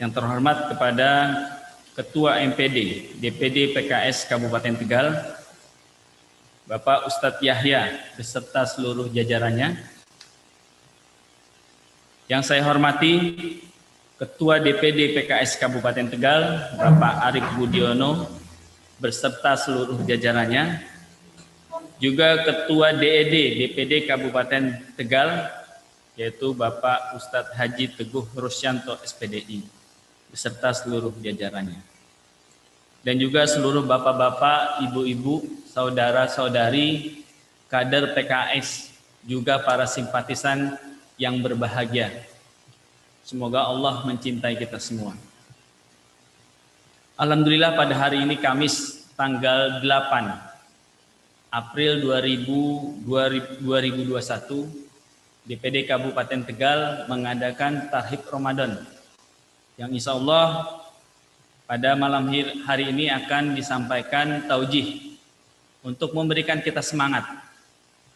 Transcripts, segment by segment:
Yang terhormat kepada Ketua MPD DPD PKS Kabupaten Tegal, Bapak Ustadz Yahya beserta seluruh jajarannya. Yang saya hormati Ketua DPD PKS Kabupaten Tegal, Bapak Arif Budiono beserta seluruh jajarannya. Juga Ketua DED DPD Kabupaten Tegal, yaitu Bapak Ustadz Haji Teguh Rusyanto SPDI beserta seluruh jajarannya. Dan juga seluruh bapak-bapak, ibu-ibu, saudara-saudari, kader PKS, juga para simpatisan yang berbahagia. Semoga Allah mencintai kita semua. Alhamdulillah pada hari ini Kamis tanggal 8 April 2021, DPD Kabupaten Tegal mengadakan Tarhib Ramadan yang insya Allah pada malam hari ini akan disampaikan taujih untuk memberikan kita semangat,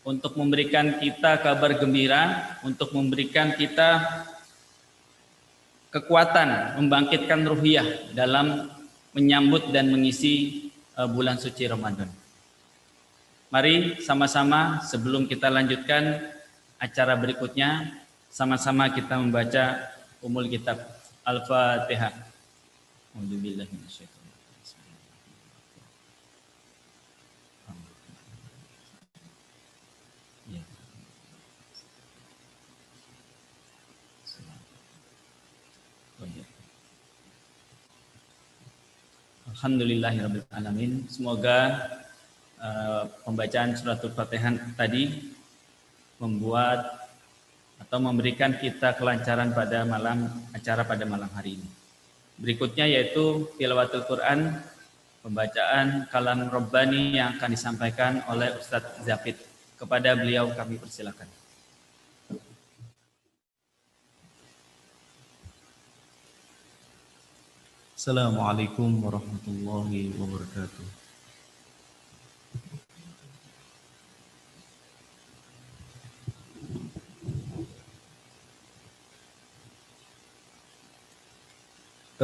untuk memberikan kita kabar gembira, untuk memberikan kita kekuatan, membangkitkan ruhiyah dalam menyambut dan mengisi bulan suci Ramadan. Mari sama-sama sebelum kita lanjutkan acara berikutnya, sama-sama kita membaca Ummul Kitab Al-Fatihah. Alhamdulillahirabbil alamin. Semoga pembacaan suratul Fatihah tadi membuat atau memberikan kita kelancaran pada acara pada malam hari ini. Berikutnya yaitu tilawatul Quran, pembacaan kalam Rabbani yang akan disampaikan oleh Ustadz Zafid. Kepada beliau kami persilakan. Assalamualaikum warahmatullahi wabarakatuh.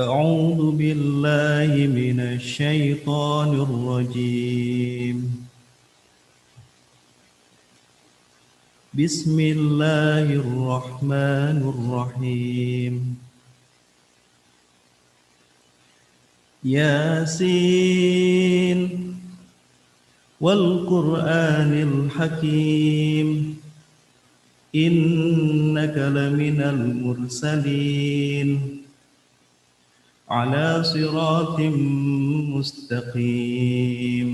أعوذ بالله من الشيطان الرجيم. بسم الله الرحمن الرحيم. ياسين والقرآن الحكيم إنك لمن المرسلين على صراط مستقيم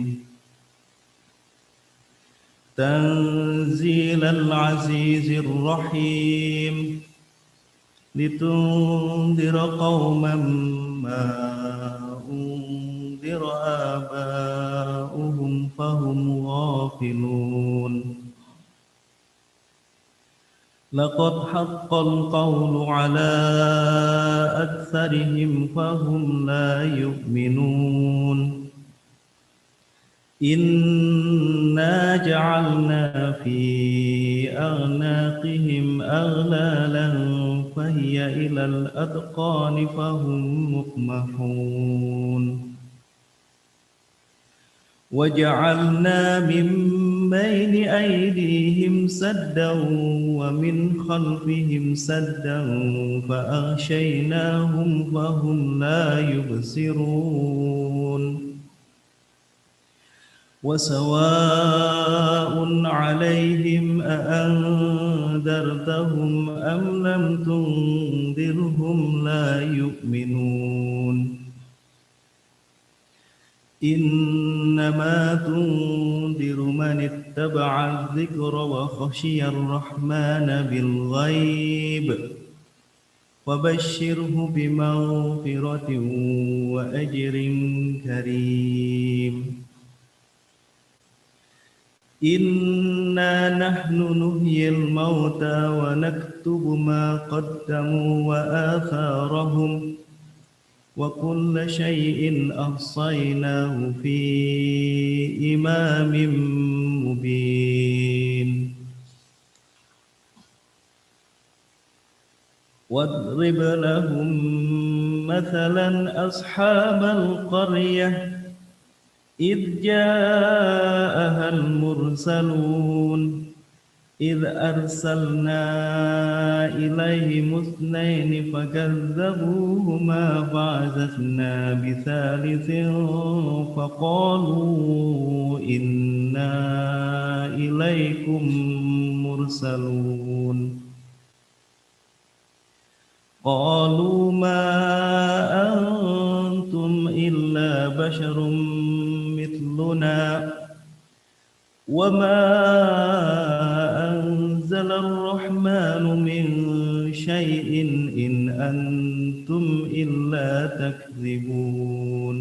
تنزيل العزيز الرحيم لتنذر قوما ما أنذر آباؤهم فهم غافلون لقد حق القول على أكثرهم فهم لا يؤمنون إنا جعلنا في أعناقهم أغلالا فهي إلى الأذقان فهم مقمحون وجعلنا من بين أيديهم سدا ومن خلفهم سدا فأغشيناهم فهم لا يبصرون وسواء عليهم أأنذرتهم أم لم تنذرهم لا يؤمنون إنما تنذر من اتبع الذكر وخشي الرحمن بالغيب وبشره بمغفرة وأجر كريم إنا نحن نحيي الموتى ونكتب ما قدموا وآثارهم وكل شيء أحصيناه في إمام مبين واضرب لهم مثلا أصحاب القرية إذ جاءها المرسلون إذ أرسلنا إليهم اثنين فكذبوهما فعززنا بثالث فقالوا إنا إليكم مرسلون قالوا ما أنتم إلا بشر مثلنا وما أنزل الرحمن من شيء إن أنتم إلا تكذبون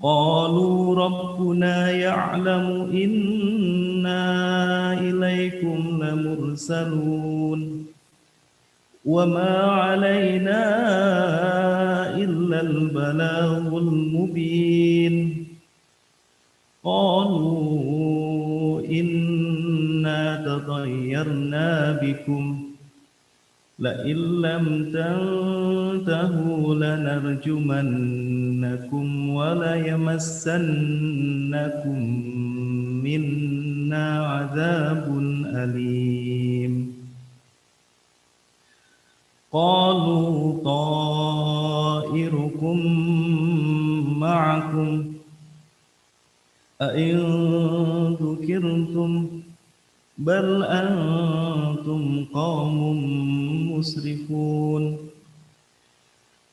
قالوا ربنا يعلم إنا إليكم لمرسلون وما علينا إلا البلاغ المبين قالوا إنا تطيرنا بكم لئن لم تنتهوا لنرجمنكم وليمسنكم منا عذاب أليم قالوا طائركم معكم أئن ذكرتم بل أنتم قوم مسرفون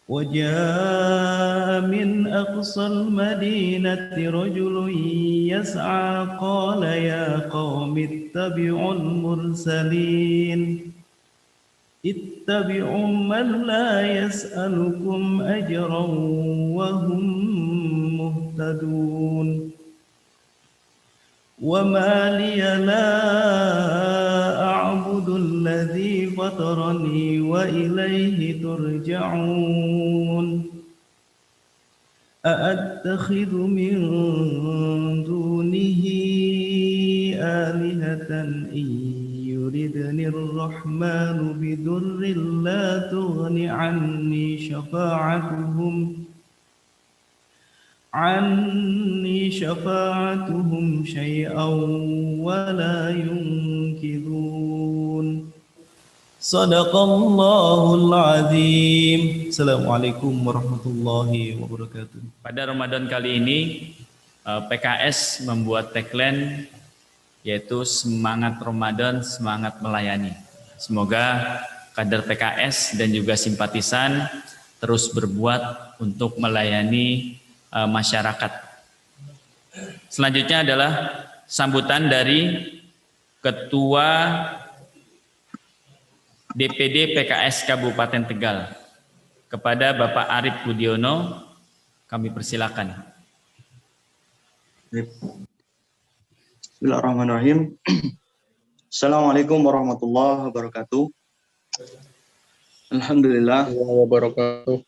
وجاء من أقصى المدينة رجل يسعى قال يا قوم اتبعوا المرسلين اتبعوا من لا يسألكم أجرا وهم مهتدون وما لي لا أعبد الذي فطرني وإليه ترجعون أأتخذ من دونه آلهة إن يردني الرحمن بضر لا تغن عني شفاعتهم شيئا ولا ينقذون صدق الله العظيم. Assalamualaikum warahmatullahi wabarakatuh. Pada Ramadan kali ini PKS membuat tagline yaitu semangat Ramadan, semangat melayani. Semoga kader PKS dan juga simpatisan terus berbuat untuk melayani masyarakat. Selanjutnya adalah sambutan dari Ketua DPD PKS Kabupaten Tegal. Kepada Bapak Arif Budiono, kami persilakan. Bismillahirrahmanirrahim. Assalamualaikum warahmatullahi wabarakatuh. Alhamdulillah wabarakatuh.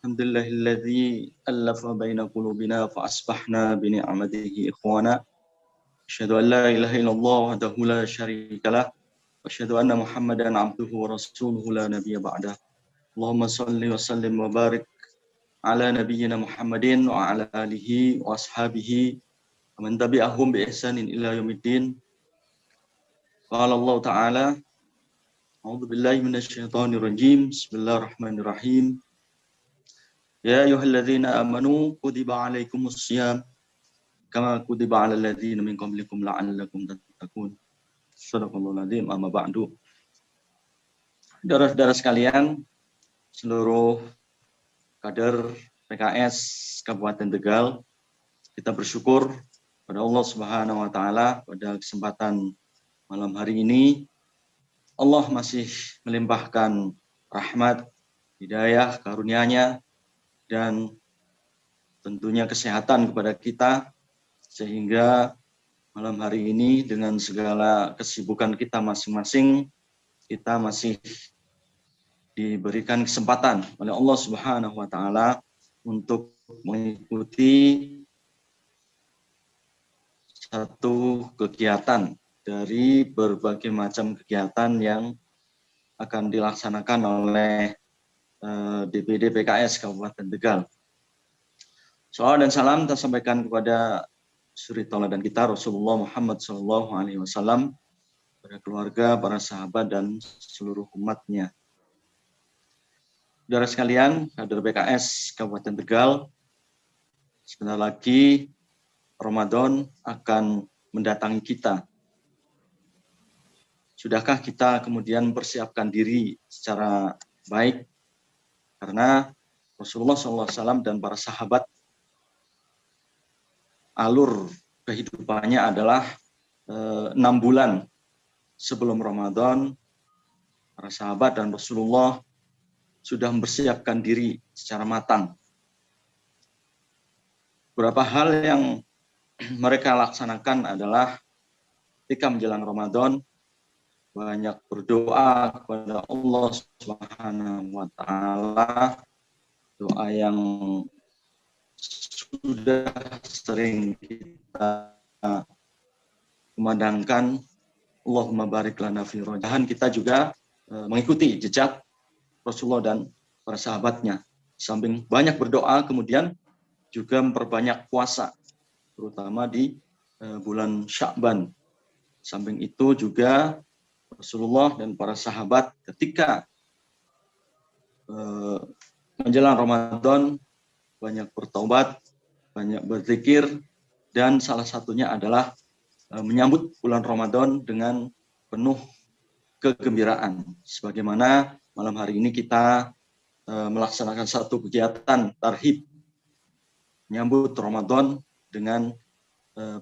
Alhamdulillahilladzi allafa baina qulubina fa asbahna bi ni'matihi ikhwana. Asyhadu an la ilaha illallah wahdahu la syarikalah wa asyhadu anna Muhammadan abduhu wa rasuluhu la nabiyya ba'dah. Allahumma shalli wa sallim wa barik ala nabiyyina Muhammadin wa ala alihi wa ashabihi wa man tabi'ahum bi ihsanin ila yaumiddin. Qala Allah Ta'ala, A'udzu billahi minasyaitonir rajim. Bismillahirrahmanirrahim. Ya ayyuhalladzina amanu kutiba alaikumus syiyam kama kutiba alal ladzina min qablikum la'allakum tattaqun. Shadaqallahul azim. Amma ba'du. Saudara-saudara sekalian, seluruh kader PKS Kabupaten Tegal, kita bersyukur pada Allah Subhanahu wa taala pada kesempatan malam hari ini Allah masih melimpahkan rahmat, hidayah, karunia-Nya dan tentunya kesehatan kepada kita, sehingga malam hari ini dengan segala kesibukan kita masing-masing, kita masih diberikan kesempatan oleh Allah Subhanahu wa taala untuk mengikuti satu kegiatan dari berbagai macam kegiatan yang akan dilaksanakan oleh DPD PKS Kabupaten Tegal. Salawat dan salam kita sampaikan kepada suri tauladan kita Rasulullah Muhammad SAW, pada keluarga, para sahabat dan seluruh umatnya. Saudara sekalian, kader PKS Kabupaten Tegal, sebentar lagi Ramadan akan mendatangi kita. Sudahkah kita kemudian mempersiapkan diri secara baik? Karena Rasulullah SAW dan para sahabat, alur kehidupannya adalah 6 bulan sebelum Ramadan, para sahabat dan Rasulullah sudah mempersiapkan diri secara matang. Beberapa hal yang mereka laksanakan adalah ketika menjelang Ramadan, banyak berdoa kepada Allah Subhanahu wa Ta'ala, doa yang sudah sering kita kumandangkan, Allahumma barik lana fi Ramadan. Kita juga mengikuti jejak Rasulullah dan para sahabatnya. Samping banyak berdoa, kemudian juga memperbanyak puasa, terutama di bulan Sya'ban. Samping itu juga Rasulullah dan para sahabat ketika menjelang Ramadan banyak bertaubat, banyak berzikir, dan salah satunya adalah menyambut bulan Ramadan dengan penuh kegembiraan. Sebagaimana malam hari ini kita melaksanakan satu kegiatan tarhib menyambut Ramadan dengan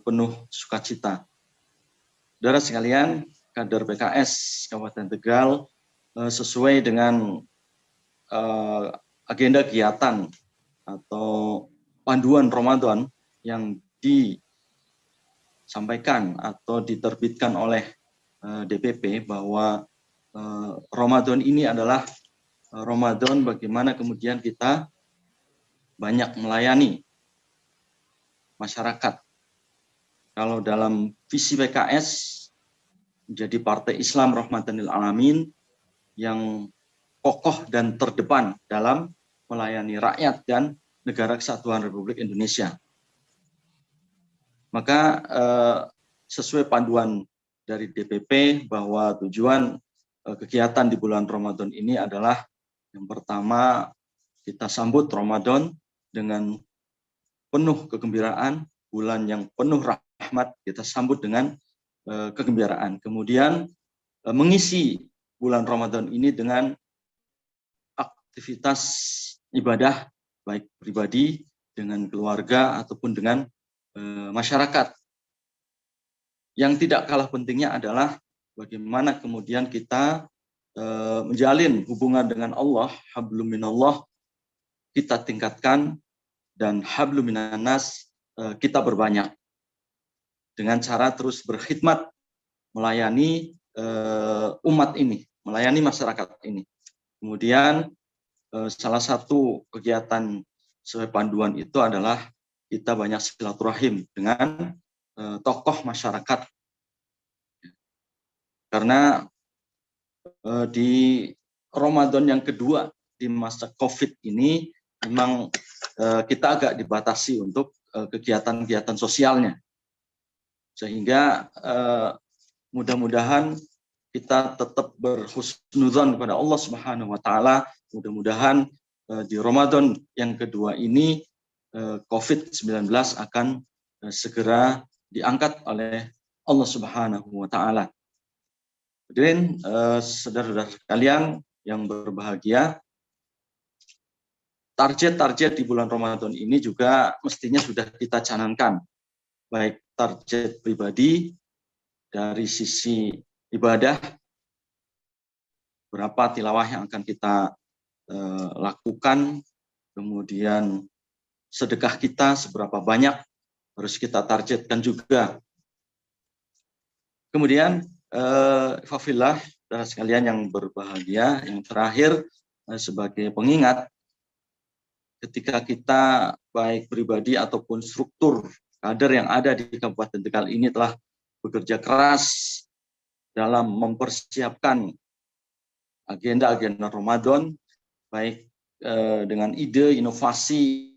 penuh sukacita. Saudara sekalian, kader PKS Kabupaten Tegal sesuai dengan agenda kegiatan atau panduan Ramadan yang disampaikan atau diterbitkan oleh DPP bahwa Ramadan ini adalah Ramadan bagaimana kemudian kita banyak melayani masyarakat. Kalau dalam visi PKS menjadi partai Islam rahmatan lil alamin yang kokoh dan terdepan dalam melayani rakyat dan negara kesatuan Republik Indonesia. Maka sesuai panduan dari DPP bahwa tujuan kegiatan di bulan Ramadan ini adalah yang pertama, kita sambut Ramadan dengan penuh kegembiraan, bulan yang penuh rahmat, kita sambut dengan kegembiraan. Kemudian mengisi bulan Ramadan ini dengan aktivitas ibadah, baik pribadi, dengan keluarga, ataupun dengan masyarakat. Yang tidak kalah pentingnya adalah bagaimana kemudian kita menjalin hubungan dengan Allah, hablum minallah, kita tingkatkan, dan hablum minannas, kita berbanyak. Dengan cara terus berkhidmat, melayani umat ini, melayani masyarakat ini. Kemudian salah satu kegiatan sesuai panduan itu adalah kita banyak silaturahim dengan tokoh masyarakat. Karena di Ramadan yang kedua di masa COVID ini memang kita agak dibatasi untuk kegiatan-kegiatan sosialnya. Sehingga mudah-mudahan kita tetap berhusnudzon kepada Allah Subhanahu wa Ta'ala. Mudah-mudahan di Ramadan yang kedua ini COVID-19 akan segera diangkat oleh Allah Subhanahu wa Ta'ala. Hadirin, saudara-saudara sekalian yang berbahagia, target-target di bulan Ramadan ini juga mestinya sudah kita canangkan, baik target pribadi dari sisi ibadah, berapa tilawah yang akan kita lakukan, kemudian sedekah kita seberapa banyak harus kita targetkan juga. Kemudian Fafillah, saudara sekalian yang berbahagia, yang terakhir sebagai pengingat, ketika kita baik pribadi ataupun struktur kader yang ada di Kabupaten Tegal ini telah bekerja keras dalam mempersiapkan agenda-agenda Ramadan, baik dengan ide, inovasi,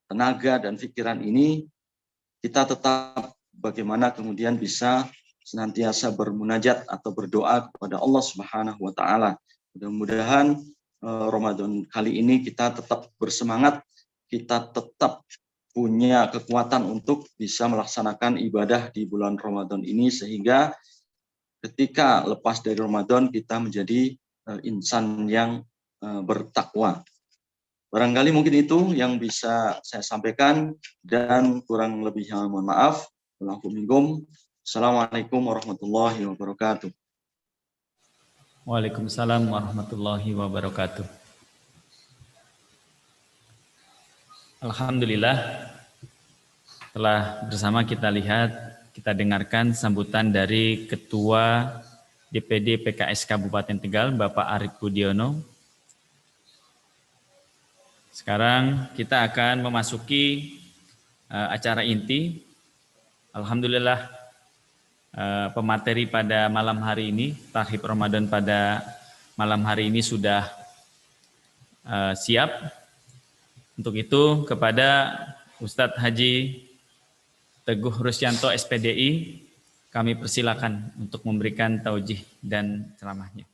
tenaga, dan pikiran ini, kita tetap bagaimana kemudian bisa senantiasa bermunajat atau berdoa kepada Allah Subhanahu wa Ta'ala. Mudah-mudahan Ramadan kali ini kita tetap bersemangat, kita tetap punya kekuatan untuk bisa melaksanakan ibadah di bulan Ramadan ini, sehingga ketika lepas dari Ramadan kita menjadi insan yang bertakwa. Barangkali mungkin itu yang bisa saya sampaikan, dan kurang lebihnya mohon maaf. Assalamualaikum warahmatullahi wabarakatuh. Waalaikumsalam warahmatullahi wabarakatuh. Alhamdulillah, telah bersama kita lihat, kita dengarkan sambutan dari Ketua DPD PKS Kabupaten Tegal, Bapak Arief Budiono. Sekarang kita akan memasuki acara inti. Alhamdulillah, pemateri pada malam hari ini, Tarhib Ramadan pada malam hari ini sudah siap. Untuk itu kepada Ustadz Haji Teguh Rusyanto SPDI, kami persilakan untuk memberikan taujih dan ceramahnya.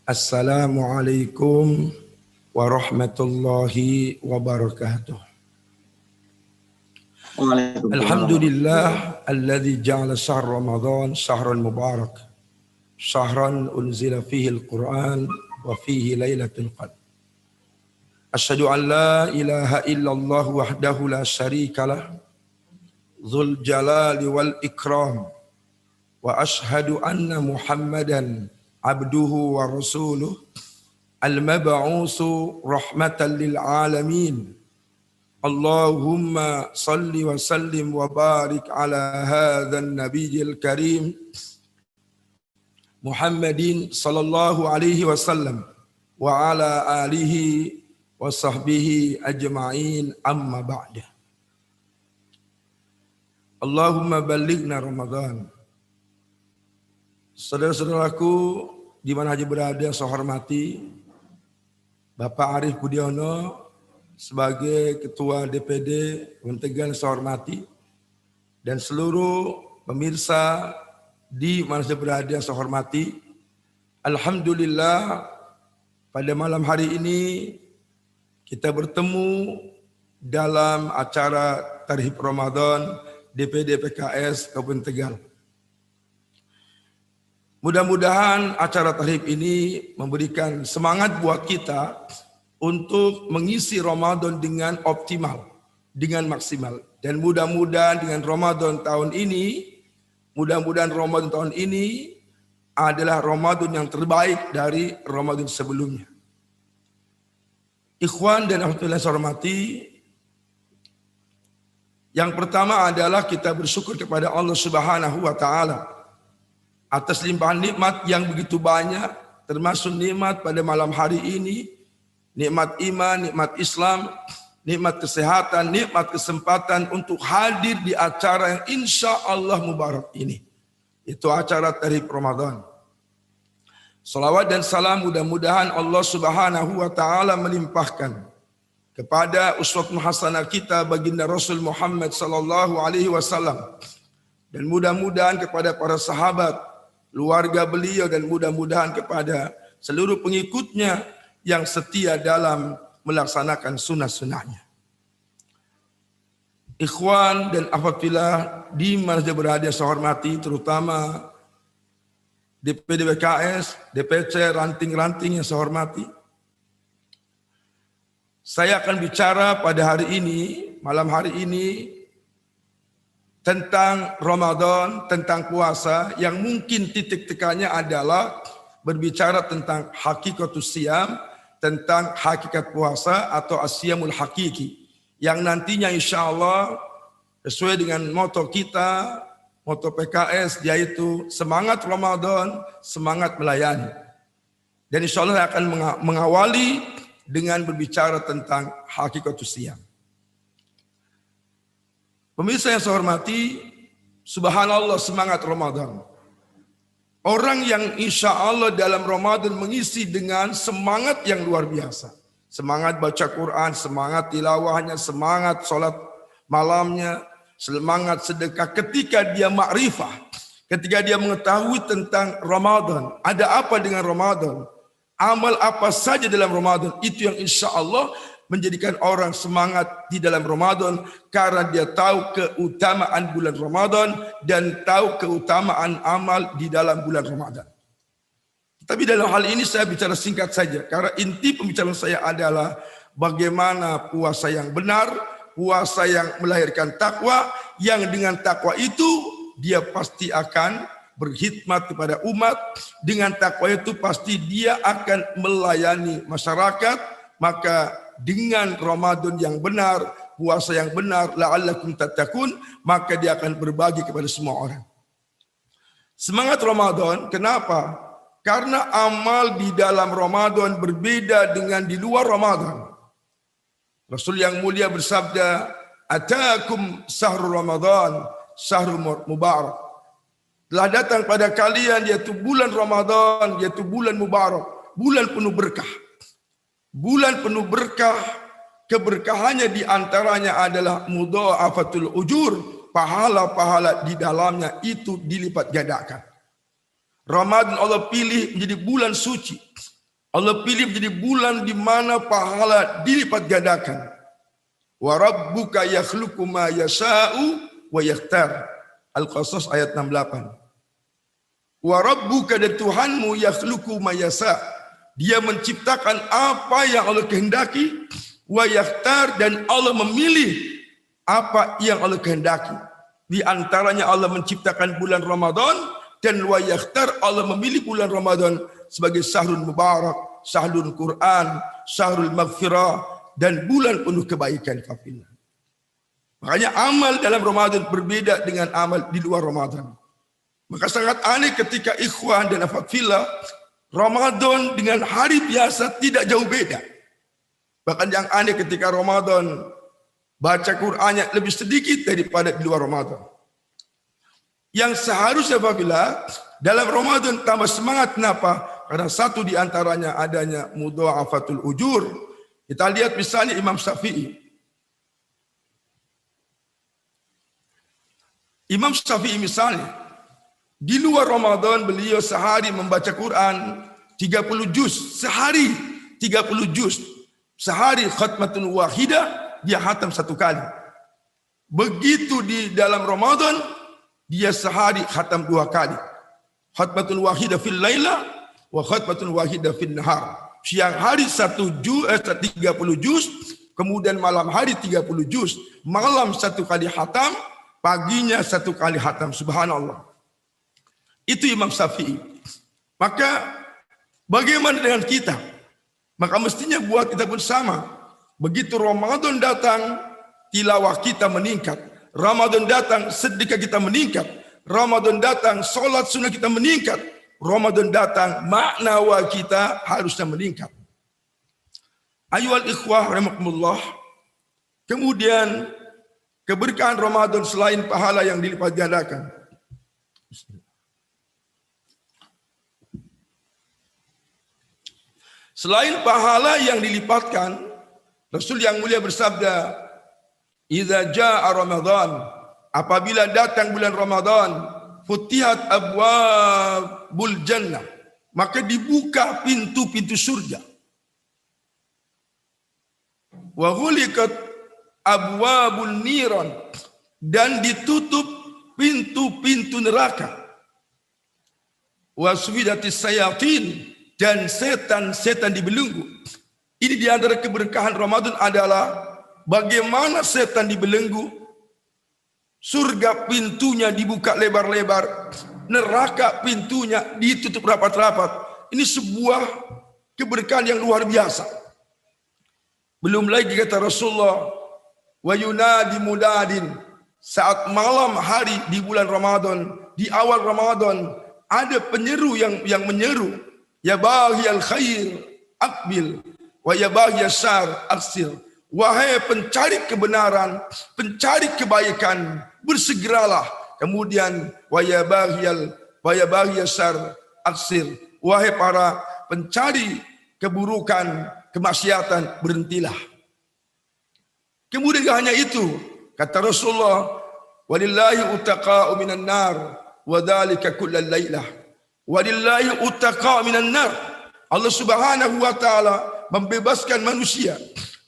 Assalamualaikum warahmatullahi wabarakatuh. Alhamdulillah alladzi ja'ala syahr Ramadan syahran mubarak, syahran unzila fihi al-Qur'an wa fihi lailatul qadr. Asyhadu an la ilaha illallah wahdahu la syarika lah, dzul jalali wal ikram, wa asyhadu anna Muhammadan abduhu wa rasuluh, al-mab'usu rahmatan lil alamin. Allahumma salli wa sallim wa barik ala hadzal nabiyil karim Muhammadin sallallahu alaihi wasallam wa ala alihi wa sahbihi ajma'in, amma ba'da. Allahumma ballighna Ramadan. Saudara-saudaraku di mana saja berada, saya hormati Bapak Arief Budiono sebagai Ketua DPD Tegal, saya hormati, dan seluruh pemirsa di mana saja berada, saya hormati. Alhamdulillah, pada malam hari ini kita bertemu dalam acara Tarhib Ramadan DPD PKS Kabupaten Tegal. Mudah-mudahan acara tarhib ini memberikan semangat buat kita untuk mengisi Ramadan dengan optimal, dengan maksimal. Dan mudah-mudahan dengan Ramadan tahun ini, adalah Ramadan yang terbaik dari Ramadan sebelumnya. Ikhwan dan akhwat saya hormati, yang pertama adalah kita bersyukur kepada Allah Subhanahu wa Ta'ala atas limpahan nikmat yang begitu banyak, termasuk nikmat pada malam hari ini, nikmat iman, nikmat Islam, nikmat kesehatan, nikmat kesempatan untuk hadir di acara yang insya Allah mubarak ini. Itu acara Tarhib Ramadan. Salawat dan salam mudah-mudahan Allah Subhanahu wa Ta'ala melimpahkan kepada uswatun hasanah kita baginda Rasul Muhammad sallallahu alaihi wasallam, dan mudah-mudahan kepada para sahabat, keluarga beliau, dan mudah-mudahan kepada seluruh pengikutnya yang setia dalam melaksanakan sunnah-sunnahnya. Ikhwan dan akhwat di mana saja berada, saya hormati, terutama DPD PKS, DPC, ranting-ranting yang saya hormati. Saya akan bicara pada hari ini, malam hari ini, tentang Ramadan, tentang puasa, yang mungkin titik tekannya adalah berbicara tentang hakikatus siyam, tentang hakikat puasa atau asyamul hakiki, yang nantinya insya Allah sesuai dengan moto kita, moto PKS, yaitu semangat Ramadan, semangat melayani. Dan insya Allah akan mengawali dengan berbicara tentang hakikatus siyam. Pemirsa yang saya hormati, subhanallah, semangat Ramadan. Orang yang insya Allah dalam Ramadan mengisi dengan semangat yang luar biasa. Semangat baca Quran, semangat tilawahnya, semangat sholat malamnya, semangat sedekah. Ketika dia makrifah, ketika dia mengetahui tentang Ramadan, ada apa dengan Ramadan, amal apa saja dalam Ramadan, itu yang insya Allah menjadikan orang semangat di dalam Ramadan karena dia tahu keutamaan bulan Ramadan dan tahu keutamaan amal di dalam bulan Ramadan. Tapi dalam hal ini saya bicara singkat saja karena inti pembicaraan saya adalah bagaimana puasa yang benar, puasa yang melahirkan takwa, yang dengan takwa itu dia pasti akan berkhidmat kepada umat, dengan takwa itu pasti dia akan melayani masyarakat. Maka dengan Ramadan yang benar, puasa yang benar, la'allakum tattaqun, maka dia akan berbagi kepada semua orang. Semangat Ramadan, kenapa? Karena amal di dalam Ramadan berbeda dengan di luar Ramadan. Rasul yang mulia bersabda, "Atakum sahrul Ramadan, sahrul mubarak." Telah datang pada kalian yaitu bulan Ramadan, yaitu bulan mubarak, bulan penuh berkah. Bulan penuh berkah, keberkahannya diantaranya adalah mudha'afatul ujur, pahala-pahala di dalamnya itu dilipat gandakan. Ramadan Allah pilih menjadi bulan suci. Allah pilih menjadi bulan di mana pahala dilipat gandakan. Wa rabbuka yakhluqu ma yasha'u wa yakhtar. Al-Qasas ayat 68. Wa rabbuka, dan Tuhanmu, yakhluqu ma yasha'. Dia menciptakan apa yang Allah kehendaki, wa yakhtar, dan Allah memilih apa yang Allah kehendaki. Di antaranya Allah menciptakan bulan Ramadan, dan wa yakhtar, Allah memilih bulan Ramadan sebagai syahrul mubarak, syahrul Quran, syahrul maghfirah, dan bulan penuh kebaikan. Makanya amal dalam Ramadan berbeda dengan amal di luar Ramadan. Maka sangat aneh ketika ikhwan dan akhwat fillah, Ramadan dengan hari biasa tidak jauh beda. Bahkan yang aneh ketika Ramadan baca Qur'annya lebih sedikit daripada di luar Ramadan. Yang seharusnya apabila dalam Ramadan tambah semangat, kenapa? Karena satu di antaranya adanya mudha'afatul ujur. Kita lihat misalnya Imam Syafi'i. Imam Syafi'i misalnya, di luar Ramadan beliau sehari membaca Quran 30 juz, sehari 30 juz. Sehari khatmatun wahidah, dia khatam satu kali. Begitu di dalam Ramadan, dia sehari khatam 2 kali. Khatmatun wahidah fil laila wa khatmatun wahidah fil nahar. Siang hari 30 juz, kemudian malam hari 30 juz. Malam 1 kali khatam, paginya 1 kali khatam. Subhanallah. Itu Imam Syafi'i. Maka bagaimana dengan kita? Maka mestinya buat kita pun sama. Begitu Ramadan datang, tilawah kita meningkat. Ramadan datang, sedekah kita meningkat. Ramadan datang, solat sunnah kita meningkat. Ramadan datang, maknawa kita harusnya meningkat. Ayyuhal ikhwah rahimakumullah. Kemudian keberkahan Ramadan selain pahala yang dilipat gandakan. Selain pahala yang dilipatkan, Rasul yang mulia bersabda, "Idza jaa Ramadan," apabila datang bulan Ramadan, "futihat abwabul jannah," maka dibuka pintu-pintu surga. "Wa ghuliqat abwabun niran," dan ditutup pintu-pintu neraka. "Wa suwidatis sayatin," dan setan-setan dibelenggu. Ini di antara keberkahan Ramadan adalah bagaimana setan dibelenggu, surga pintunya dibuka lebar-lebar, neraka pintunya ditutup rapat-rapat. Ini sebuah keberkahan yang luar biasa. Belum lagi kata Rasulullah, "Wa yunadi mudadin," saat malam hari di bulan Ramadan, di awal Ramadan, ada penyeru yang menyeru, "Ya baghiyal khair aqbil wa ya baghiyas syarr aqsir." Wahai pencari kebenaran, pencari kebaikan, bersegeralah. Kemudian wa ya baghiyal wa ya baghiya syarr aksir. Wahai para pencari keburukan, kemaksiatan, berhentilah. Kemudian hanya itu, kata Rasulullah, walillahi utaqa'u minan nar wa dzalika kullal lailah. Walillahi utaqa'u minan nar. Allah Subhanahu wa taala membebaskan manusia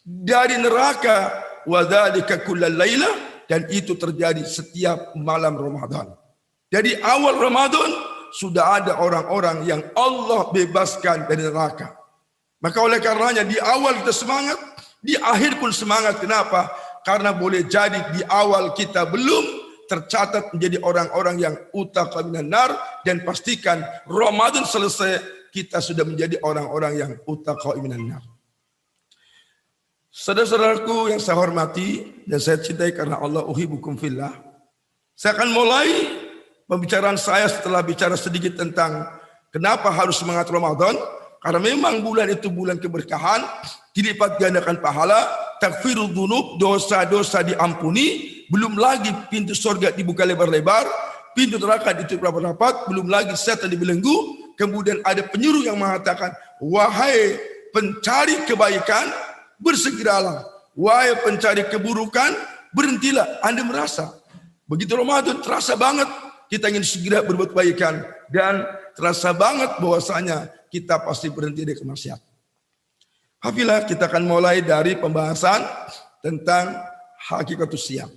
dari neraka wa dzalika kullal lailah, dan itu terjadi setiap malam Ramadan. Jadi awal Ramadan sudah ada orang-orang yang Allah bebaskan dari neraka. Maka oleh karenanya di awal kita semangat, di akhir pun semangat. Kenapa? Karena boleh jadi di awal kita belum tercatat menjadi orang-orang yang utaqa minan nar, dan pastikan Ramadan selesai kita sudah menjadi orang-orang yang utaqa minan nar. Saudara-saudaraku yang saya hormati dan saya cintai karena Allah, uhibbukum fillah. Saya akan mulai pembicaraan saya setelah bicara sedikit tentang kenapa harus semangat Ramadan. Karena memang bulan itu bulan keberkahan, dilipat gandakan pahala, takfirul dzunub, dosa-dosa diampuni, belum lagi pintu surga dibuka lebar-lebar, pintu neraka ditutup rapat-rapat, belum lagi setan dibelenggu. Kemudian ada penyuruh yang mengatakan, wahai pencari kebaikan, bersegeralah. Wahai pencari keburukan, berhentilah. Anda merasa begitu Ramadan terasa banget kita ingin segera berbuat kebaikan, dan terasa banget bahwasanya kita pasti berhenti dari kemaksiatan. Hafilah, kita akan mulai dari pembahasan tentang hakikatus siyam.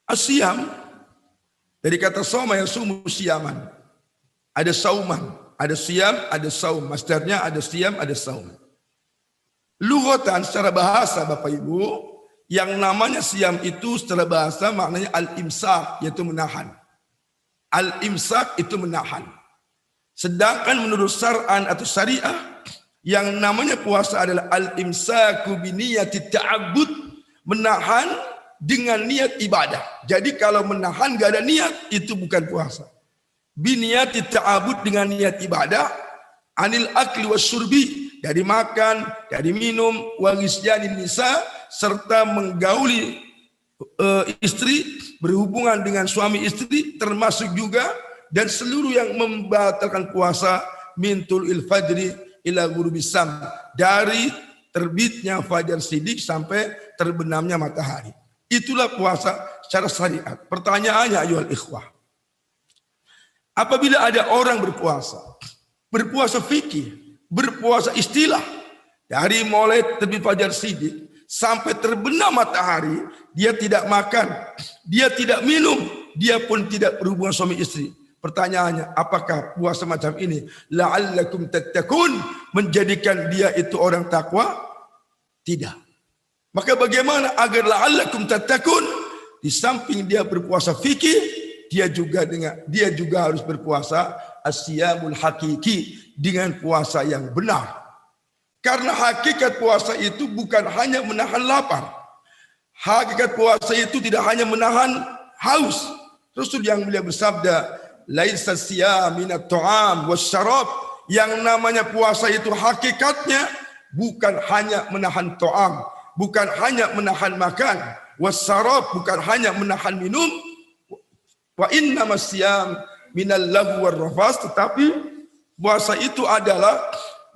As-siyam dari kata soma yasumu siyaman. Ada sauman, ada siyam, ada saum. Masdarnya ada siyam, ada saum. Lughatan secara bahasa Bapak Ibu, yang namanya siyam itu secara bahasa maknanya al-imsak, yaitu menahan. Al-imsak itu menahan. Sedangkan menurut syar'an atau syariah, yang namanya puasa adalah al-imsaku biniyati ta'abbud, menahan dengan niat ibadah. Jadi kalau menahan gak ada niat, itu bukan puasa. Biniyati ta'abbud, dengan niat ibadah, anil akli wasyurbi, dari makan, dari minum, wa ghisyanin nisa, serta menggauli istri, berhubungan dengan suami istri, termasuk juga dan seluruh yang membatalkan puasa, mintul il-fajri ila ghurubis syam, dari terbitnya fajar sidik sampai terbenamnya matahari. Itulah puasa secara syariat. Pertanyaannya ayuhal ikhwah, apabila ada orang berpuasa fikih, berpuasa istilah, dari mulai terbit fajar sidik sampai terbenam matahari, dia tidak makan, dia tidak minum, dia pun tidak berhubungan suami istri. Pertanyaannya, apakah puasa macam ini la'allakum tattaqun menjadikan dia itu orang takwa? Tidak. Maka bagaimana agar la'allakum tattaqun? Di samping dia berpuasa fikih, dia juga harus berpuasa as-siyamul hakiki, dengan puasa yang benar. Karena hakikat puasa itu bukan hanya menahan lapar. Hakikat puasa itu tidak hanya menahan haus. Rasul yang mulia bersabda, laisa siyam minat ta'am wasyarab. Yang namanya puasa itu hakikatnya bukan hanya menahan ta'am, bukan hanya menahan makan, wasyarab, bukan hanya menahan minum. Wa innamas siyam minal lahwi war rafas, tetapi puasa itu adalah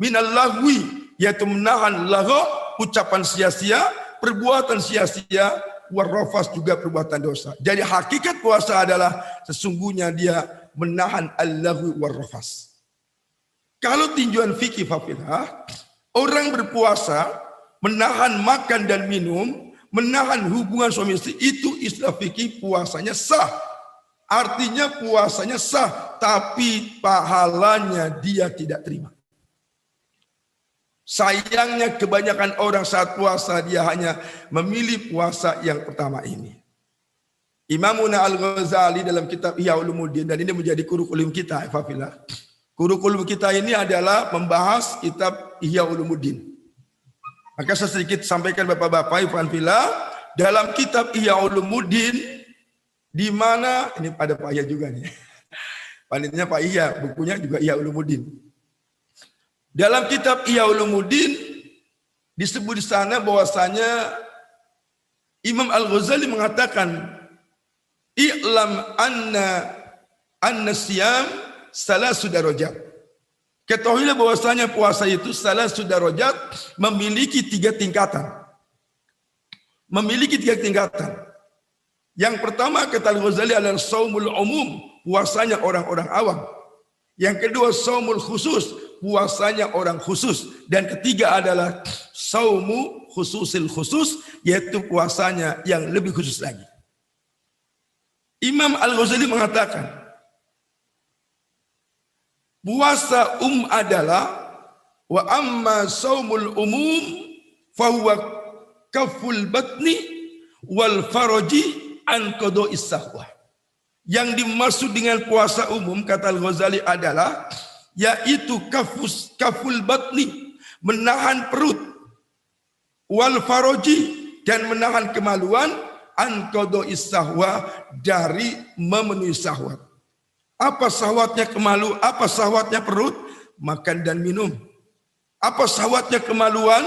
minal lahwi, yaitu menahan lagho, ucapan sia-sia, perbuatan sia-sia, warrafas juga perbuatan dosa. Jadi hakikat puasa adalah sesungguhnya dia menahan al-lagwi warrafas. Kalau tinjauan fikih fafilah, orang berpuasa menahan makan dan minum, menahan hubungan suami istri, itu istilah fikih puasanya sah. Artinya puasanya sah, tapi pahalanya dia tidak terima. Sayangnya kebanyakan orang saat puasa dia hanya memilih puasa yang pertama ini. Imamuna Al-Ghazali dalam kitab Ihya Ulumuddin, dan ini menjadi kurikulum kita, Fafilah. Kurikulum kita ini adalah membahas kitab Ihya Ulumuddin. Maka saya sedikit sampaikan Bapak-bapak, Fafilah, dalam kitab Ihya Ulumuddin, di mana ini ada Pak Ihya juga nih. Panitianya Pak Ihya, bukunya juga Ihya Ulumuddin. Dalam kitab Ihya Ulumuddin disebut di sana bahwasanya Imam Al-Ghazali mengatakan, "I'lam anna An-siyam salasu darajat. Ketahuilah bahwasanya puasa itu salasu darajat, memiliki 3 tingkatan. Memiliki 3 tingkatan. Yang pertama kata Al-Ghazali adalah saumul umum, puasanya orang-orang awam. Yang kedua saumul khusus, puasanya orang khusus. Dan ketiga adalah saumu khususil khusus, yaitu puasanya yang lebih khusus lagi. Imam Al-Ghazali mengatakan, puasa adalah wa amma saumul umum fahuwa kaful batni wal faraji an qada'is sahwah. Yang dimaksud dengan puasa umum kata Al-Ghazali adalah yaitu kaful batni, menahan perut, wal faraji, dan menahan kemaluan, an qada'is sahwah, dari memenuhi syahwat. Apa syahwatnya kemalu? Apa syahwatnya perut? Makan dan minum. Apa syahwatnya kemaluan?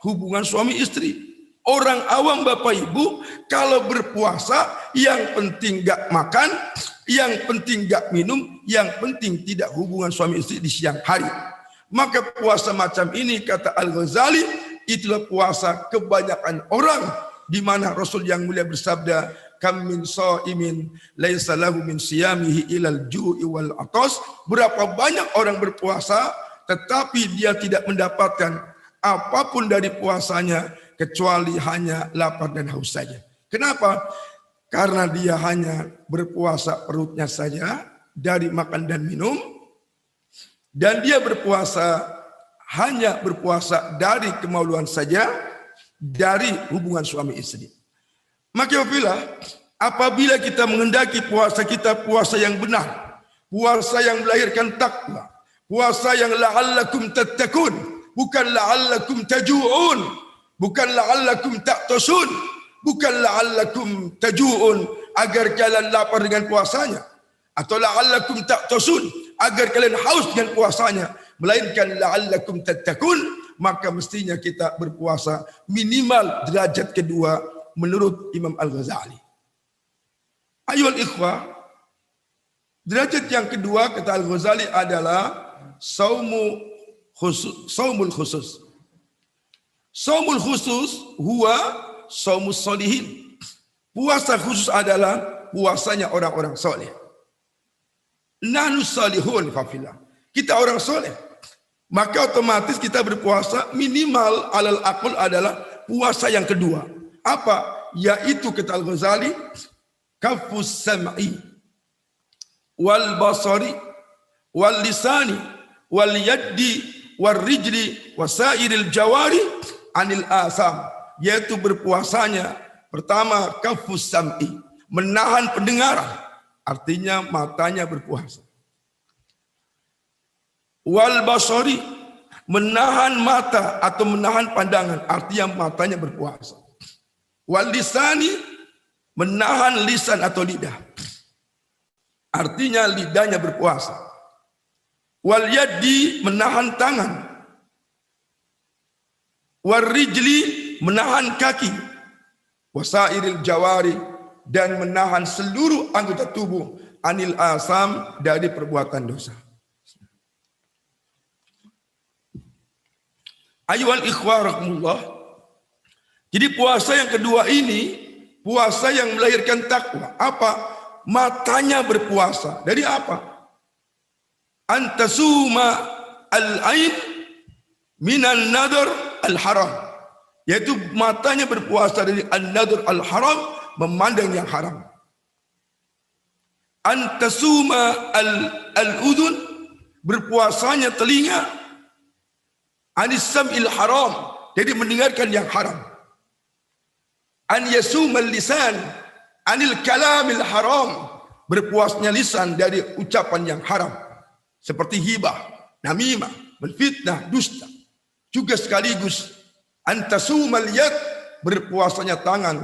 Hubungan suami istri. Orang awam Bapak Ibu kalau berpuasa yang penting gak makan, yang penting gak minum, yang penting tidak hubungan suami istri di siang hari. Maka puasa macam ini kata Al-Ghazali itulah puasa kebanyakan orang, di mana Rasul yang mulia bersabda, kam min shaimin laisa lahu min siyamihi ilal ju'i wal atas. Berapa banyak orang berpuasa tetapi dia tidak mendapatkan apapun dari puasanya kecuali hanya lapar dan haus saja. Kenapa? Karena dia hanya berpuasa perutnya saja dari makan dan minum, dan dia hanya berpuasa dari kemaluan saja, dari hubungan suami istri. Maka apabila kita menghendaki puasa kita puasa yang benar, puasa yang melahirkan takwa, puasa yang la'allakum tattaqun, bukan la'allakum taju'un, bukan la'allakum ta'tasun, bukan la'allakum taju'un agar kalian lapar dengan puasanya, atau la'allakum ta'tasun agar kalian haus dengan puasanya, melainkan la'allakum tattaqun. Maka mestinya kita berpuasa minimal derajat kedua menurut Imam Al-Ghazali. Ayol ikhwah, derajat yang kedua kata Al-Ghazali adalah saumul khusus. Saumul khusus huwa saumus solihin. Puasa khusus adalah puasanya orang-orang soleh. Nahnu salihun fafillah. Kita orang soleh. Maka otomatis kita berpuasa minimal alal aqal adalah puasa yang kedua. Apa? Yaitu kata Al-Ghazali kafus sam'i wal basari wal lisani wal yaddi wal rijli wasairil jawari anil asam, yaitu berpuasanya pertama kafus sam'i, menahan pendengaran, artinya matanya berpuasa. Wal basari, menahan mata atau menahan pandangan, artinya matanya berpuasa. Wal lisani, menahan lisan atau lidah, artinya lidahnya berpuasa. Wal yaddi, menahan tangan. Wal rijli, menahan kaki. Wasairil jawari, dan menahan seluruh anggota tubuh anil asam, dari perbuatan dosa. Ayuhal ikhwah rahmatullah. Jadi puasa yang kedua ini puasa yang melahirkan takwa. Apa? Matanya berpuasa. Dari apa? Antasuma al-ain minan nadar al-haram. Yaitu matanya berpuasa dari an-nadar al-haram, memandang yang haram. Antasuma al-udhun, berpuasanya telinga, anis sam'il haram, jadi mendengarkan yang haram. An yasumal lisan anil kalamil haram, berpuasnya lisan dari ucapan yang haram, seperti hibah, namimah, menfitnah, dusta. Juga sekaligus antasumal yad, berpuasanya tangan,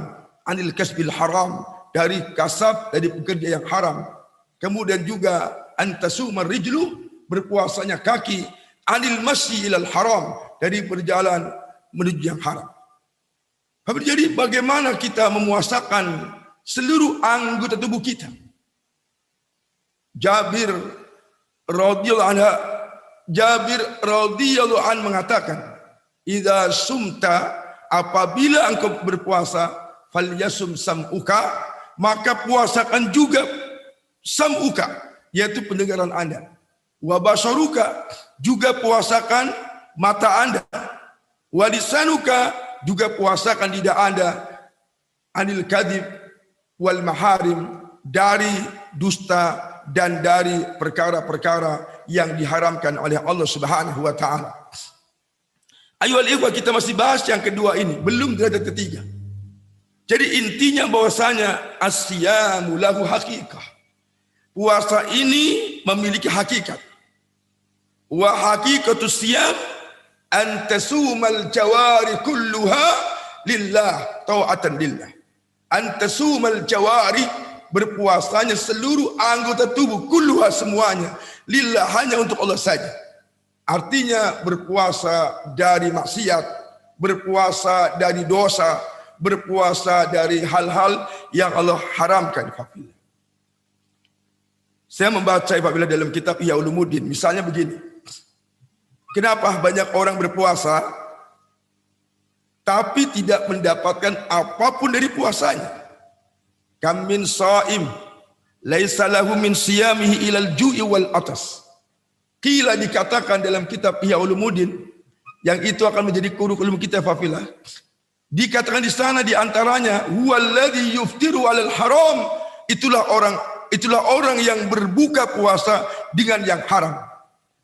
anil kasbil haram, dari kasab, dari pekerja yang haram. Kemudian juga antasumal rijlu, berpuasanya kaki, anil masyi ilal haram, dari berjalan menuju yang haram. Jadi bagaimana kita memuasakan seluruh anggota tubuh kita? Jabir radhiyallahu anhu mengatakan, "Idza sumta, apabila engkau berpuasa, falyasum sam'uka, maka puasakan juga sam'uka, yaitu pendengaran Anda. Wa basaruka, juga puasakan mata Anda. Wa lisanuka, juga puasakan lidah Anda. Anil kadhib wal maharim, dari dusta dan dari perkara-perkara yang diharamkan oleh Allah Subhanahu wa taala." Ayolah ikhwah, kita masih bahas yang kedua ini, belum derajat ketiga. Jadi intinya bahwasanya as-siyamu lahu haqiqah. Puasa ini memiliki hakikat. Wa haqiqatus siyam an tasumal jawari kulluha lillah, ta'atan lillah. An tasumal jawari, berpuasanya seluruh anggota tubuh, kulluha, semuanya, lillah, hanya untuk Allah saja. Artinya berpuasa dari maksiat, berpuasa dari dosa, berpuasa dari hal-hal yang Allah haramkan. Saya membaca apabila dalam kitab Ihya Ulumuddin, misalnya begini. Kenapa banyak orang berpuasa tapi tidak mendapatkan apapun dari puasanya? Kam min shaim laisa lahu min siyamihi ilal ju'i wal atas. Qila, dikatakan dalam kitab Ihya Ulumuddin, yang itu akan menjadi kurikulum kita fafilah. Dikatakan di sana di antaranya, huwallazi yuftiru 'alal haram, itulah orang yang berbuka puasa dengan yang haram.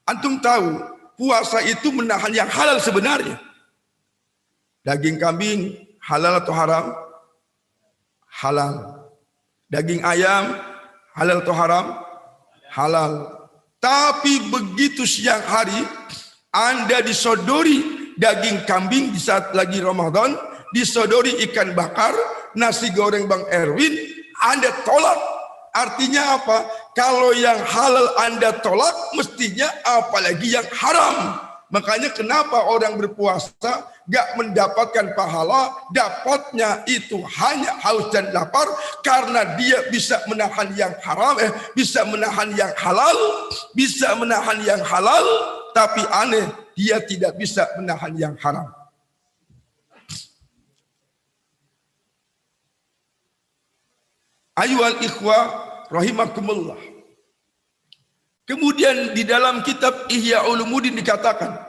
Antum tahu, puasa itu menahan yang halal sebenarnya. Daging kambing halal atau haram? Halal. Daging ayam halal atau haram? Halal. Tapi begitu siang hari Anda disodori daging kambing di saat lagi Ramadan, disodori ikan bakar, nasi goreng Bang Erwin, Anda tolak. Artinya apa? Kalau yang halal Anda tolak, mestinya apalagi yang haram. Makanya kenapa orang berpuasa gak mendapatkan pahala, dapatnya itu hanya haus dan lapar, karena dia bisa menahan yang haram, bisa menahan yang halal, tapi aneh, dia tidak bisa menahan yang haram. Ayyuhal ikhwah rahimakumullah. Kemudian di dalam kitab Ihya Ulumuddin dikatakan,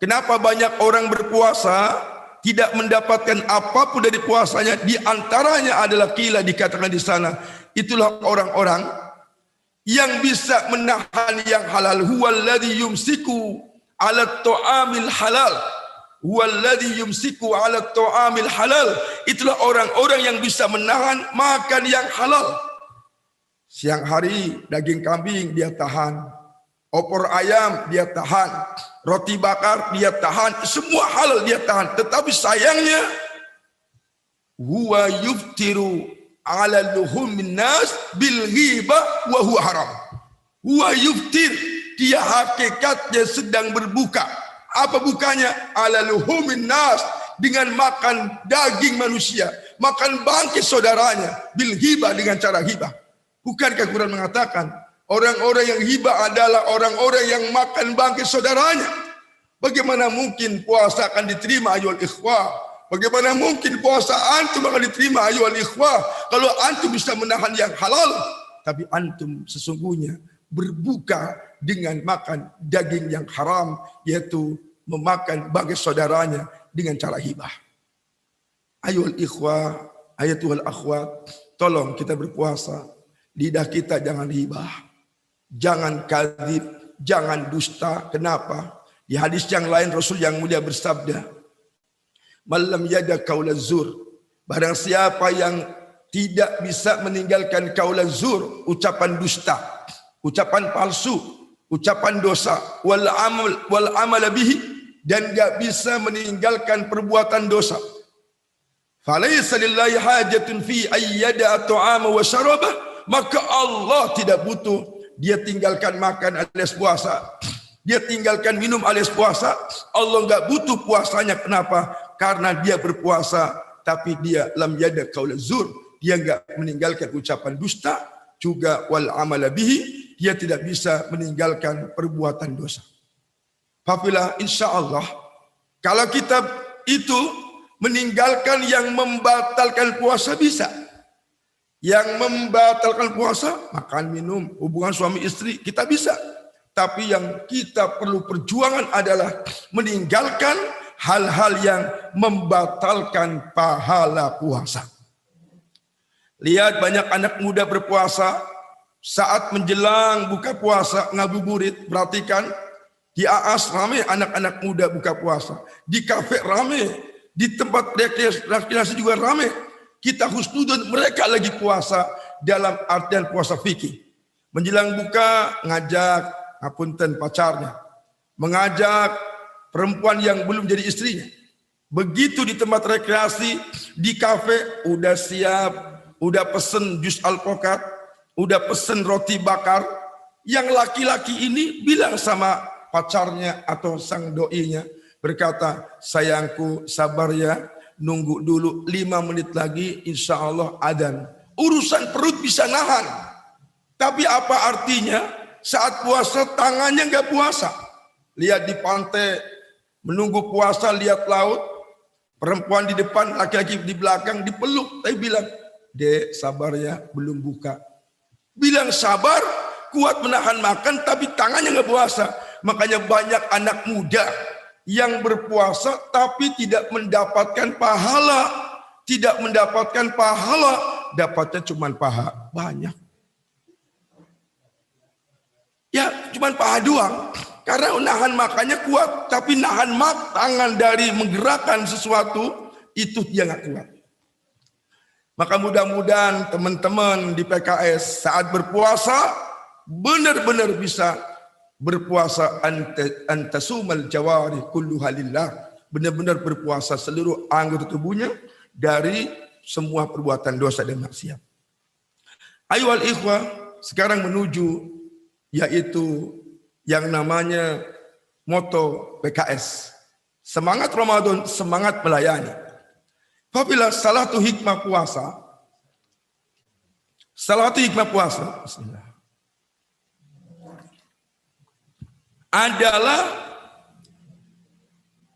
kenapa banyak orang berpuasa tidak mendapatkan apapun dari puasanya? Di antaranya adalah qila, dikatakan di sana, itulah orang-orang yang bisa menahan yang halal. Huwallazi yumsiku 'ala ta'amil halal. Huwallazi yumsiku 'ala ta'amil halal. Itulah orang-orang yang bisa menahan makan yang halal. Siang hari daging kambing dia tahan, opor ayam dia tahan, roti bakar dia tahan, semua halal dia tahan. Tetapi sayangnya, huwa yuftiru 'ala luhumin nas bil ghibah wa huwa haram. Huwa yuftir, dia hakikatnya sedang berbuka. Apa bukanya? 'Ala luhumin nas, dengan makan daging manusia, makan bangkai saudaranya, bil ghibah, dengan cara ghibah. Bukankah Quran mengatakan orang-orang yang hibah adalah orang-orang yang makan bangkai saudaranya? Bagaimana mungkin puasa akan diterima ayyuhal ikhwah? Bagaimana mungkin puasa antum akan diterima ayyuhal ikhwah kalau antum bisa menahan yang halal, tapi antum sesungguhnya berbuka dengan makan daging yang haram, yaitu memakan bangkai saudaranya dengan cara hibah. Ayyuhal ikhwah, ayatul akhwat, tolong kita berpuasa. Lidah kita jangan hibah, jangan kadzib, jangan dusta. Kenapa? Di hadis yang lain Rasul yang mulia bersabda, "Malam yada qaulaz zur." Barang siapa yang tidak bisa meninggalkan qaulaz zur, ucapan dusta, ucapan palsu, ucapan dosa, wal amal bihi, dan enggak bisa meninggalkan perbuatan dosa. Falaysa lillahi hajatun fi ayyada ta'ama wa syarabah. Maka Allah tidak butuh dia tinggalkan makan alias puasa, dia tinggalkan minum alias puasa. Allah enggak butuh puasanya. Kenapa? Karena dia berpuasa, tapi dia lam yada qaulaz zur, dia enggak meninggalkan ucapan dusta, juga wal amala bihi, dia tidak bisa meninggalkan perbuatan dosa. Apabila insya Allah, kalau kita itu meninggalkan yang membatalkan puasa bisa. Yang membatalkan puasa, makan, minum, hubungan suami istri, kita bisa. Tapi yang kita perlu perjuangan adalah meninggalkan hal-hal yang membatalkan pahala puasa. Lihat banyak anak muda berpuasa, saat menjelang buka puasa ngabuburit, perhatikan, di AAS ramai anak-anak muda buka puasa, di kafe ramai, di tempat rekreasi juga ramai. Kita husnudun, mereka lagi puasa dalam artian puasa fikih. Menjelang buka ngajak ngapunten pacarnya, mengajak perempuan yang belum jadi istrinya. Begitu di tempat rekreasi, di kafe udah siap, udah pesen jus alpukat, udah pesen roti bakar. Yang laki-laki ini bilang sama pacarnya atau sang doinya, berkata, sayangku sabar ya, nunggu dulu 5 menit lagi insya Allah adzan. Urusan perut bisa nahan. Tapi apa artinya saat puasa tangannya nggak puasa? Lihat di pantai menunggu puasa, lihat laut, perempuan di depan, laki-laki di belakang dipeluk. Tapi bilang, dek sabar ya, belum buka. Bilang sabar, kuat menahan makan tapi tangannya nggak puasa. Makanya banyak anak muda yang berpuasa tapi tidak mendapatkan pahala, dapatnya cuma paha banyak. Ya, cuma paha doang. Karena nahan makannya kuat, tapi nahan tangan dari menggerakkan sesuatu itu dia nggak kuat. Maka mudah-mudahan teman-teman di PKS saat berpuasa benar-benar bisa berpuasa antasumal jawari kulluha lillah, benar-benar berpuasa seluruh anggota tubuhnya dari semua perbuatan dosa dan maksiat. Ayo al-ikhwah, sekarang menuju yaitu yang namanya moto PKS. Semangat Ramadan, semangat melayani. Apabila salah satu hikmah puasa, bismillah,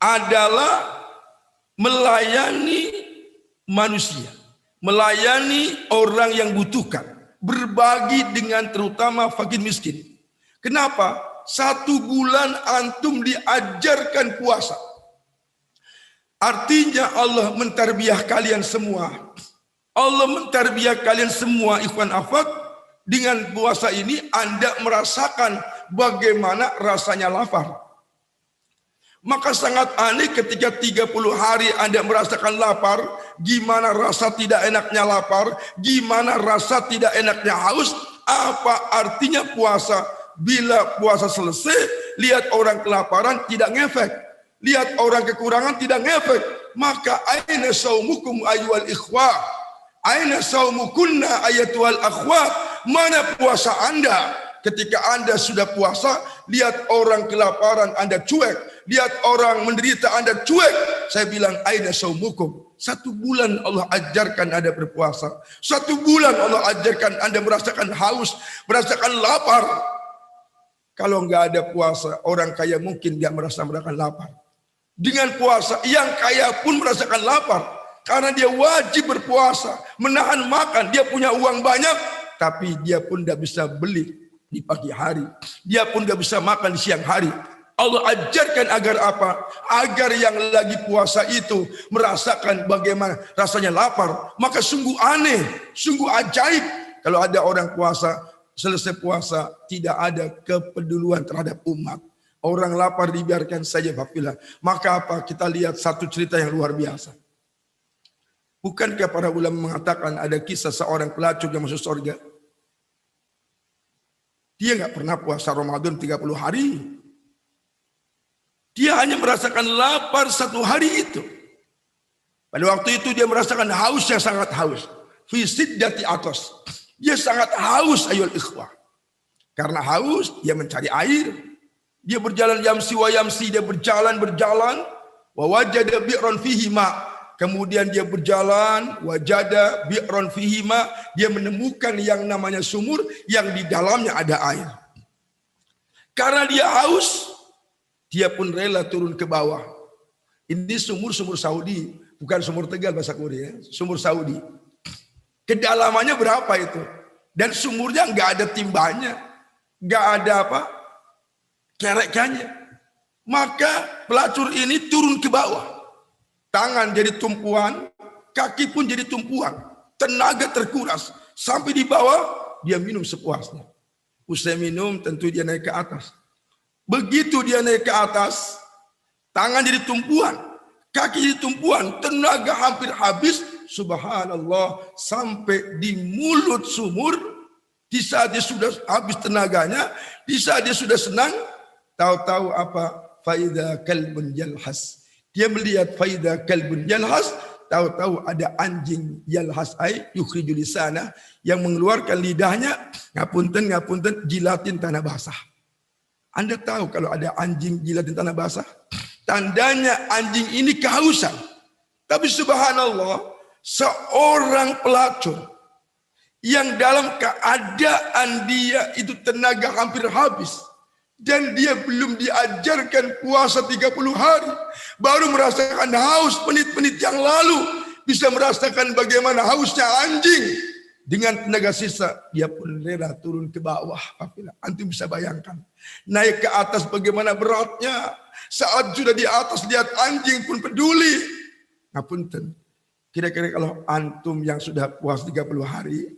adalah melayani manusia, melayani orang yang butuhkan, berbagi dengan terutama fakir miskin. Kenapa? 1 bulan antum diajarkan puasa. Artinya Allah mentarbiyah kalian semua. Allah mentarbiyah kalian semua, ikhwan akhwat. Dengan puasa ini Anda merasakan bagaimana rasanya lapar. Maka sangat aneh ketika 30 hari Anda merasakan lapar, gimana rasa tidak enaknya lapar, gimana rasa tidak enaknya haus, apa artinya puasa? Bila puasa selesai, lihat orang kelaparan tidak ngefek, lihat orang kekurangan tidak ngefek, maka aina saumukum ayyuhal ikhwah, aina saumukunna ayyatuhal akhwat, mana puasa Anda? Ketika Anda sudah puasa, lihat orang kelaparan Anda cuek, lihat orang menderita Anda cuek. Saya bilang aina saumukum. 1 bulan Allah ajarkan Anda berpuasa. 1 bulan Allah ajarkan Anda merasakan haus, merasakan lapar. Kalau nggak ada puasa, orang kaya mungkin nggak merasakan lapar. Dengan puasa, yang kaya pun merasakan lapar. Karena dia wajib berpuasa, menahan makan. Dia punya uang banyak, tapi dia pun nggak bisa beli di pagi hari. Dia pun nggak bisa makan di siang hari. Allah ajarkan agar apa? Agar yang lagi puasa itu merasakan bagaimana rasanya lapar. Maka sungguh aneh, sungguh ajaib kalau ada orang puasa, selesai puasa tidak ada kepedulian terhadap umat. Orang lapar dibiarkan saja, Bapak. Maka apa? Kita lihat satu cerita yang luar biasa. Bukankah para ulama mengatakan ada kisah seorang pelacur yang masuk surga? Dia nggak pernah puasa Ramadan 30 hari. Dia hanya merasakan lapar 1 hari itu. Pada waktu itu dia merasakan haus yang sangat haus. Fi siddati atas. Dia sangat haus ayol ikhwah. Karena haus, dia mencari air. Dia berjalan yamsi wa yamsi, dia berjalan. Wa wajada bi'ran fihi ma. kemudian dia berjalan, wajada bi'ron fihima, dia menemukan yang namanya sumur yang di dalamnya ada air. Karena dia haus, dia pun rela turun ke bawah. Ini sumur Saudi, bukan sumur Tegal bahasa Korea, sumur Saudi. Kedalamannya berapa itu? Dan sumurnya nggak ada timbanya, nggak ada apa kerekannya. Maka pelacur ini turun ke bawah. Tangan jadi tumpuan, kaki pun jadi tumpuan. Tenaga terkuras. Sampai di bawah, dia minum sepuasnya. Usai minum, tentu dia naik ke atas. Begitu dia naik ke atas, tangan jadi tumpuan, kaki jadi tumpuan, tenaga hampir habis. Subhanallah, sampai di mulut sumur. Di saat dia sudah habis tenaganya, di saat dia sudah senang, tahu-tahu apa? Faida kalbun yalhas. Dia melihat faida kalbun yalhas, tahu-tahu ada anjing yalhas ay yukhrijul lisana, yang mengeluarkan lidahnya, ngapunten jilatin tanah basah. Anda tahu kalau ada anjing jilatin tanah basah? Tandanya anjing ini kehausan. Tapi subhanallah, seorang pelacur yang dalam keadaan dia itu tenaga hampir habis, dan dia belum diajarkan puasa 30 hari, baru merasakan haus menit-menit yang lalu, bisa merasakan bagaimana hausnya anjing. Dengan tenaga sisa, dia pun rela turun ke bawah. Antum bisa bayangkan, naik ke atas bagaimana beratnya. Saat sudah di atas, lihat anjing pun peduli. Ngapunten, kira-kira kalau antum yang sudah puasa 30 hari,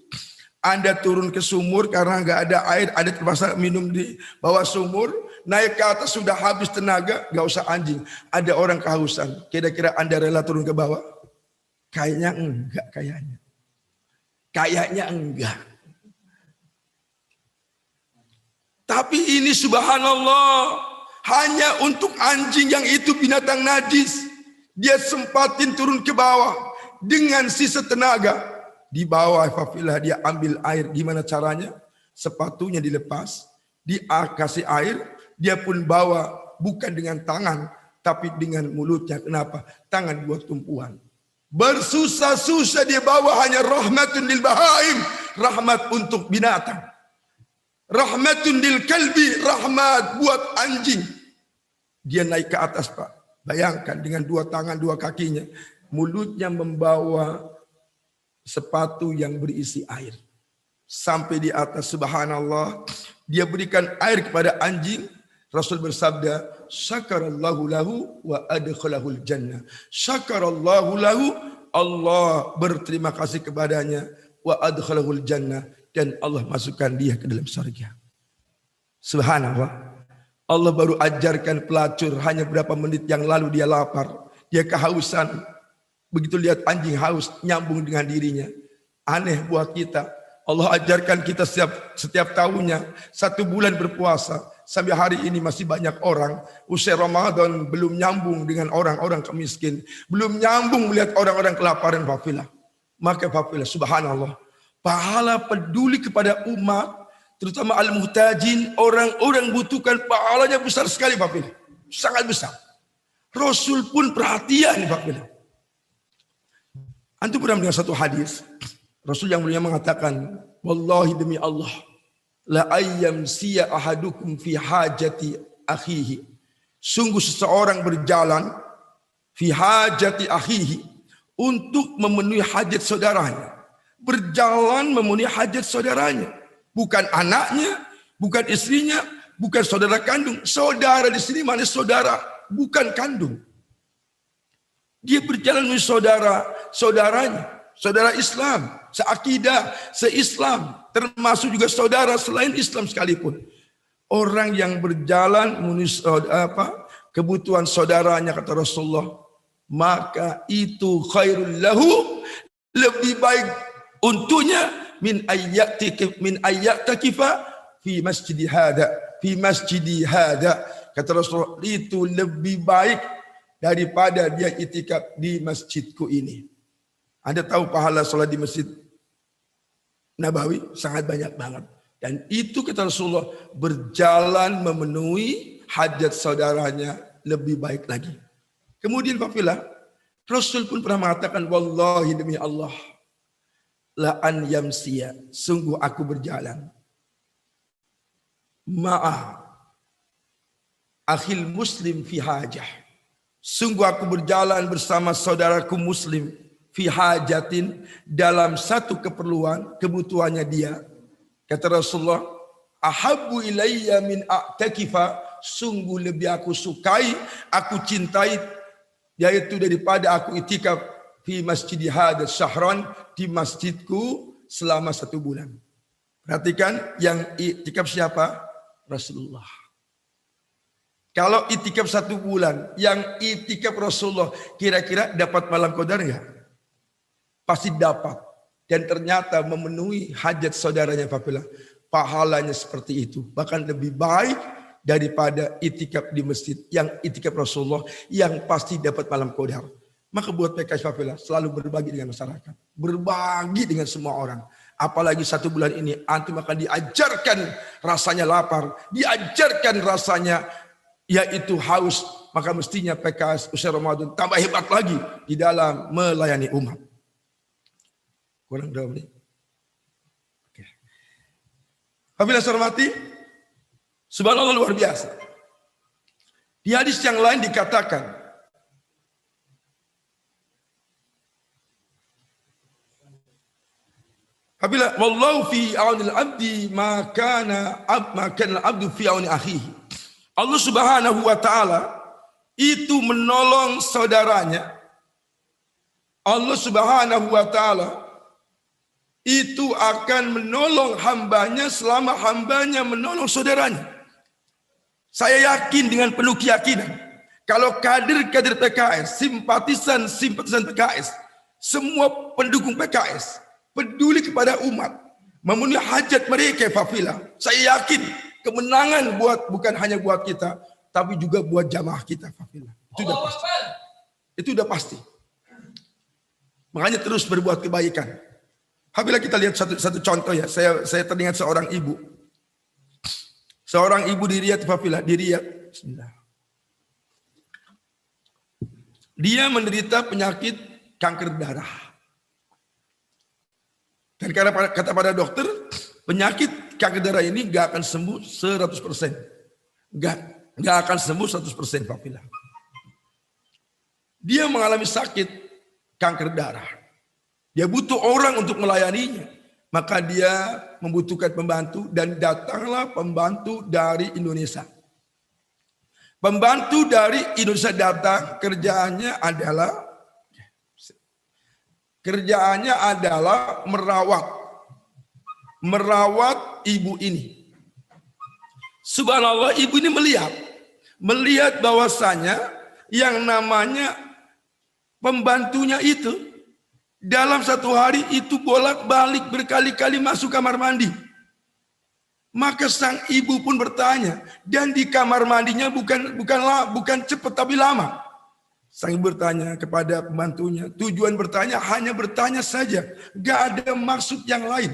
Anda turun ke sumur karena nggak ada air, ada terpaksa minum di bawah sumur, naik ke atas sudah habis tenaga, nggak usah anjing, ada orang kehausan, kira-kira Anda rela turun ke bawah? Kayaknya enggak, kayaknya enggak. Tapi ini subhanallah, hanya untuk anjing yang itu binatang najis, dia sempatin turun ke bawah dengan sisa tenaga. Di bawah fafilah dia ambil air. Gimana caranya? Sepatunya dilepas, dikasih air, dia pun bawa bukan dengan tangan, tapi dengan mulutnya. Kenapa? Tangan buat tumpuan. Bersusah-susah dia bawa, hanya rahmatun lil bahaim, rahmat untuk binatang. Rahmatun lil kalbi, rahmat buat anjing. Dia naik ke atas, Pak. Bayangkan dengan dua tangan, dua kakinya, mulutnya membawa sepatu yang berisi air. Sampai di atas, subhanallah, dia berikan air kepada anjing. Rasul bersabda, syakarallahu lahu wa adkhalahul jannah. Syakarallahu lahu, Allah berterima kasih kepadanya, wa adkhalahul jannah, dan Allah masukkan dia ke dalam surga. Subhanallah. Allah baru ajarkan pelacur hanya berapa menit yang lalu dia lapar, dia kehausan. Begitu lihat anjing haus, nyambung dengan dirinya. Aneh buat kita. Allah ajarkan kita setiap tahunnya 1 bulan berpuasa. Sampai hari ini masih banyak orang usai Ramadan belum nyambung dengan orang-orang miskin, belum nyambung melihat orang-orang kelaparan. Fafilah. Maka fafilah, subhanallah, pahala peduli kepada umat, terutama al-muhtajin, orang-orang butuhkan, pahalanya besar sekali. Fafilah, sangat besar. Rasul pun perhatian. Fafilah. Antum pernah mendengar satu hadis, Rasul yang mulia mengatakan, wallahi demi Allah, la ayyam siya ahadukum fi hajati akhihi. Sungguh seseorang berjalan fi hajati akhihi, untuk memenuhi hajat saudaranya. Berjalan memenuhi hajat saudaranya. Bukan anaknya, bukan istrinya, bukan saudara kandung. Saudara di sini mana saudara? Bukan kandung. Dia berjalan menuju saudaranya, saudara Islam, seakidah, seislam, termasuk juga saudara selain Islam sekalipun. Orang yang berjalan menuju kebutuhan saudaranya, kata Rasulullah, maka itu khairul lahu, lebih baik untuknya min ayyatakifa fi masjidi hada, kata Rasulullah, itu lebih baik daripada dia itikaf di masjidku ini. Anda tahu pahala sholat di Masjid Nabawi sangat banyak banget. Dan itu kata Rasulullah, berjalan memenuhi hajat saudaranya lebih baik lagi. Kemudian fafilah, Rasul pun pernah mengatakan, wallahi demi Allah, la an yamsiya, sungguh aku berjalan ma'a akhil muslim fi hajah. Sungguh aku berjalan bersama saudaraku muslim fi hajatin, dalam satu keperluan, kebutuhannya dia. Kata Rasulullah, ahabbu ilayya min a'takifa, sungguh lebih aku sukai, aku cintai, yaitu daripada aku itikaf fi masjid hadha syahran, di masjidku selama 1 bulan. Perhatikan, yang itikaf siapa? Rasulullah. Kalau itikaf 1 bulan, yang itikaf Rasulullah, kira-kira dapat malam qadar enggak? Pasti dapat. Dan ternyata memenuhi hajat saudaranya Fafila. Pahalanya seperti itu. Bahkan lebih baik daripada itikaf di masjid. Yang itikaf Rasulullah, yang pasti dapat malam qadar. Maka buat PKS Fafila selalu berbagi dengan masyarakat. Berbagi dengan semua orang. Apalagi 1 bulan ini, antum akan diajarkan rasanya lapar. Diajarkan rasanya yaitu haus, maka mestinya PKS usia Ramadan tambah hebat lagi di dalam melayani umat. Kurang berapa menit? Oke. Apabila saya hormati, subhanallah luar biasa. Di hadis yang lain dikatakan, apabila wallahu fi aunil abdi maka al-abdu fi auni akhihi. Allah Subhanahu wa taala itu menolong saudaranya. Allah Subhanahu wa taala itu akan menolong hambanya selama hambanya menolong saudaranya. Saya yakin dengan penuh keyakinan, kalau kader-kader PKS, simpatisan PKS, semua pendukung PKS peduli kepada umat, memenuhi hajat mereka Fafila, saya yakin kemenangan bukan hanya buat kita, tapi juga buat jamaah kita Fafila. Itu udah pasti. Itu udah pasti. Makanya terus berbuat kebaikan. Apabila kita lihat satu contoh ya, saya teringat seorang ibu. Seorang ibu di Riyadh Fafila, di Riyadh. Bismillah. Dia menderita penyakit kanker darah. Dan karena kata pada dokter, penyakit kanker darah ini gak akan sembuh 100%. Gak akan sembuh 100% Fafila. Dia mengalami sakit kanker darah. Dia butuh orang untuk melayaninya. Maka dia membutuhkan pembantu dan datanglah pembantu dari Indonesia. Pembantu dari Indonesia datang, kerjaannya adalah merawat ibu ini. Subhanallah, ibu ini melihat bahwasanya yang namanya pembantunya itu dalam 1 hari itu bolak-balik berkali-kali masuk kamar mandi. Maka sang ibu pun bertanya, dan di kamar mandinya bukan cepat tapi lama. Sang ibu bertanya kepada pembantunya, tujuan bertanya hanya bertanya saja, gak ada maksud yang lain.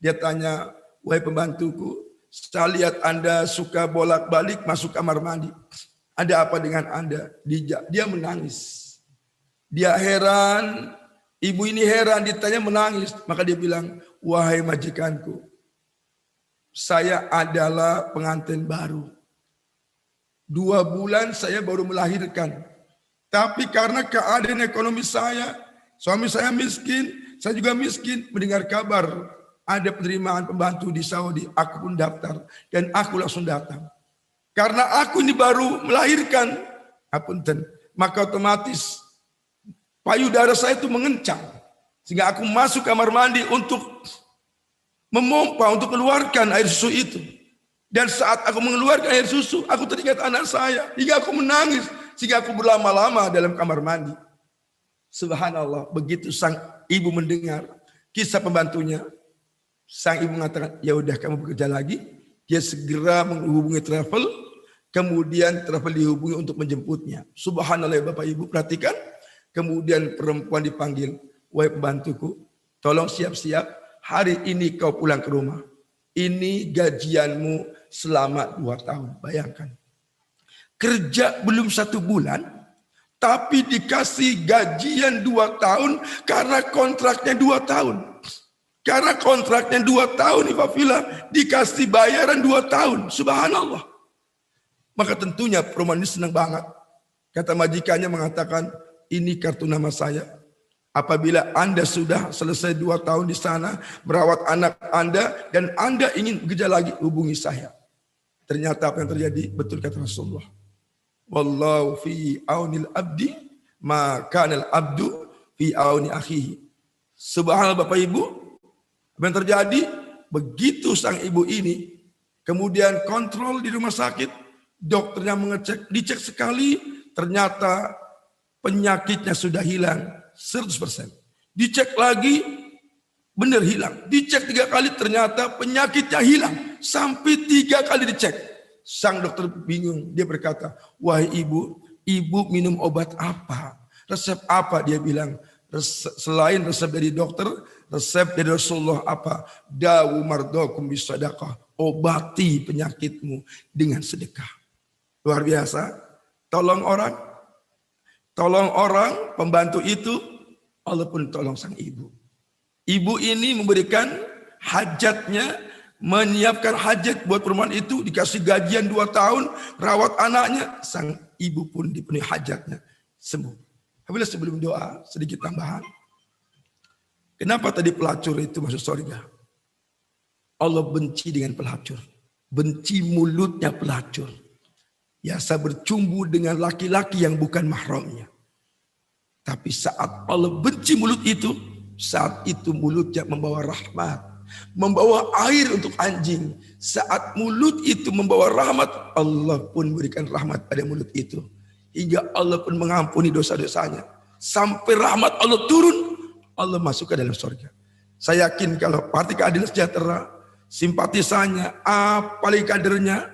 Dia tanya, wahai pembantuku, saya lihat Anda suka bolak-balik masuk kamar mandi. Ada apa dengan Anda? Dia menangis. Dia heran, ibu ini heran, ditanya menangis. Maka dia bilang, wahai majikanku, saya adalah pengantin baru. 2 bulan saya baru melahirkan. Tapi karena keadaan ekonomi saya, suami saya miskin, saya juga miskin, mendengar kabar ada penerimaan pembantu di Saudi, aku pun daftar dan aku langsung datang. Karena aku ini baru melahirkan, maka otomatis payudara saya itu mengencang. Sehingga aku masuk kamar mandi untuk memompa, untuk keluarkan air susu itu. Dan saat aku mengeluarkan air susu, aku teringat anak saya. Hingga aku menangis, sehingga aku berlama-lama dalam kamar mandi. Subhanallah, begitu sang ibu mendengar kisah pembantunya, sang ibu mengatakan, ya udah kamu bekerja lagi. Dia segera menghubungi travel, kemudian travel dihubungi untuk menjemputnya. Subhanallah, Bapak Ibu, perhatikan. Kemudian perempuan dipanggil, wahai pembantuku, tolong siap-siap, hari ini kau pulang ke rumah. Ini gajianmu selama 2 tahun. Bayangkan. Kerja belum 1 bulan, tapi dikasih gajian 2 tahun karena kontraknya 2 tahun. Karena kontraknya 2 tahun, Ifafillah, dikasih bayaran 2 tahun. Subhanallah. Maka tentunya perempuan ini senang banget. Kata majikannya mengatakan, ini kartu nama saya. Apabila Anda sudah selesai 2 tahun di sana, merawat anak Anda, dan Anda ingin bekerja lagi, hubungi saya. Ternyata apa yang terjadi? Betul kata Rasulullah. Wallahu fi aunil abdi, maka al abdu fi auni akhihi. Subhanallah Bapak Ibu, apa yang terjadi? Begitu sang ibu ini kemudian kontrol di rumah sakit, dokternya mengecek, dicek sekali, ternyata penyakitnya sudah hilang 100%. Dicek lagi, benar hilang. Dicek 3 kali, ternyata penyakitnya hilang. Sampai 3 kali dicek. Sang dokter bingung, dia berkata, wahai ibu, ibu minum obat apa? Resep apa? Dia bilang, selain resep dari dokter, resep dari Rasulullah apa? Dawu mardokum bisadaqah. Obati penyakitmu dengan sedekah. Luar biasa. Tolong orang, pembantu itu, Allah pun tolong sang ibu. Ibu ini memberikan hajatnya, menyiapkan hajat buat perempuan itu, dikasih gajian 2 tahun, rawat anaknya, sang ibu pun dipenuhi hajatnya, sembuh. Alhamdulillah. Sebelum doa, sedikit tambahan. Kenapa tadi pelacur itu masuk surga? Allah benci dengan pelacur. Benci mulutnya pelacur. Biasa bercumbu dengan laki-laki yang bukan mahramnya. Tapi saat Allah benci mulut itu, saat itu mulutnya membawa rahmat, membawa air untuk anjing. Saat mulut itu membawa rahmat, Allah pun berikan rahmat pada mulut itu. Hingga Allah pun mengampuni dosa-dosanya. Sampai rahmat Allah turun, Allah masuk ke dalam surga. Saya yakin kalau Partai Keadilan Sejahtera, simpatisannya, apalagi kadernya,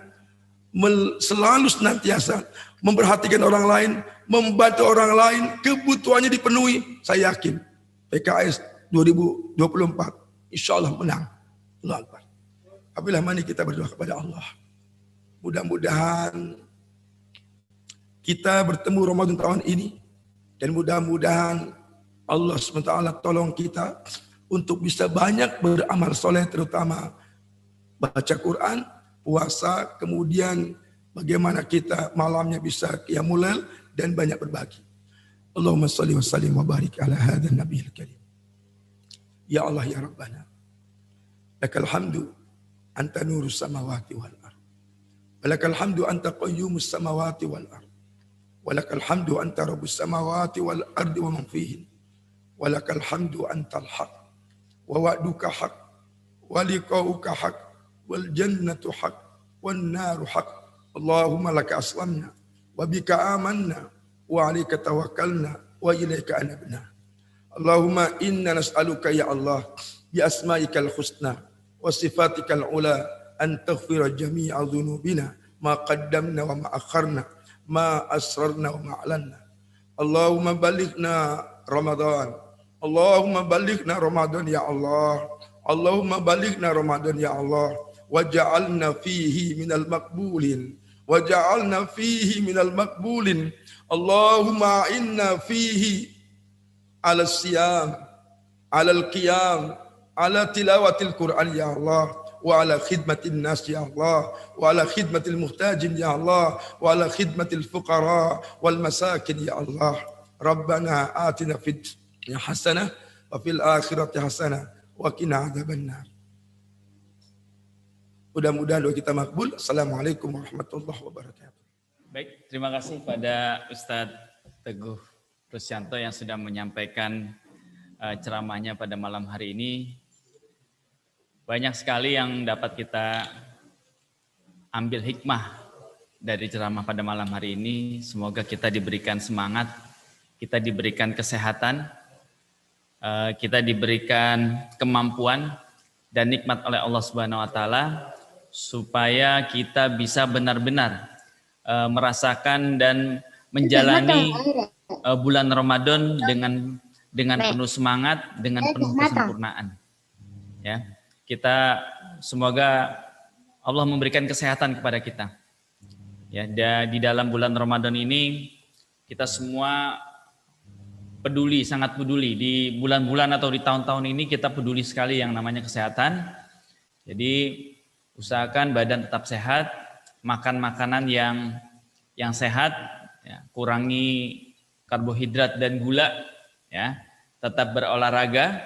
selalu senantiasa memperhatikan orang lain, membantu orang lain, kebutuhannya dipenuhi. Saya yakin PKS 2024 insya Allah menang. Allahu Akbar. Apabila mari kita berdoa kepada Allah. Mudah-mudahan kita bertemu Ramadan tahun ini, dan mudah-mudahan Allah SWT tolong kita untuk bisa banyak beramal soleh, terutama baca Quran, puasa, kemudian bagaimana kita malamnya bisa qiyamul lail dan banyak berbagi. Allahumma shalli wa sallim wa barik ala hadzal nabiyil karim. Ya Allah ya Rabbana, lakal hamdu anta nurus samawati wal ard. Walakal hamdu anta qayyumus samawati wal ard. Walakal hamdu anta rabbus samawati wal ardi wa man fihin. Walakal hamdu antal haq. Wa wa'duka haq. Wa liqa'uka haq. Wal jannatu haq. Wan naru haq. Allahumma laka aslamna. Wa bika amanna. Wa alika tawakkalna. Wa ilaika anabna. Allahumma inna nas'aluka ya Allah. Bi asma'ikal husna. Wa sifatikal ula. An taghfira jami'a dhunubina. Ma qaddamna wa ma akharna. Ma asrarna wa ma'lanna. Allahumma balighna Ramadan. Allahumma balighna Ramadan ya Allah. Allahumma balighna Ramadan ya Allah. Waj'alna fihi minal maqbulin. Waj'alna fihi minal maqbulin. Allahumma inna fihi ala siyam, ala al-qiyam, ala tilawatil Quran ya Allah. وعلى خدمة الناس يا الله وعلى خدمة المحتاجين يا الله وعلى خدمة الفقراء والمساكين يا الله ربنا آتنا في الدنيا حسنة وفي الآخرة حسنة وقنا عذاب النار. Mudah-mudahan doa kita makbul. Assalamualaikum warahmatullahi wabarakatuh. Baik, terima kasih pada Ustadz Teguh Rusyanto yang sudah menyampaikan ceramahnya pada malam hari ini. Banyak sekali yang dapat kita ambil hikmah dari ceramah pada malam hari ini. Semoga kita diberikan semangat, kita diberikan kesehatan, kita diberikan kemampuan dan nikmat oleh Allah Subhanahu wa taala supaya kita bisa benar-benar merasakan dan menjalani bulan Ramadan dengan penuh semangat, dengan penuh kesempurnaan. Ya. Kita semoga Allah memberikan kesehatan kepada kita. Ya, di dalam bulan Ramadan ini kita semua peduli, sangat peduli. Di bulan-bulan atau di tahun-tahun ini kita peduli sekali yang namanya kesehatan. Jadi usahakan badan tetap sehat, makan makanan yang sehat, ya, kurangi karbohidrat dan gula, ya, tetap berolahraga,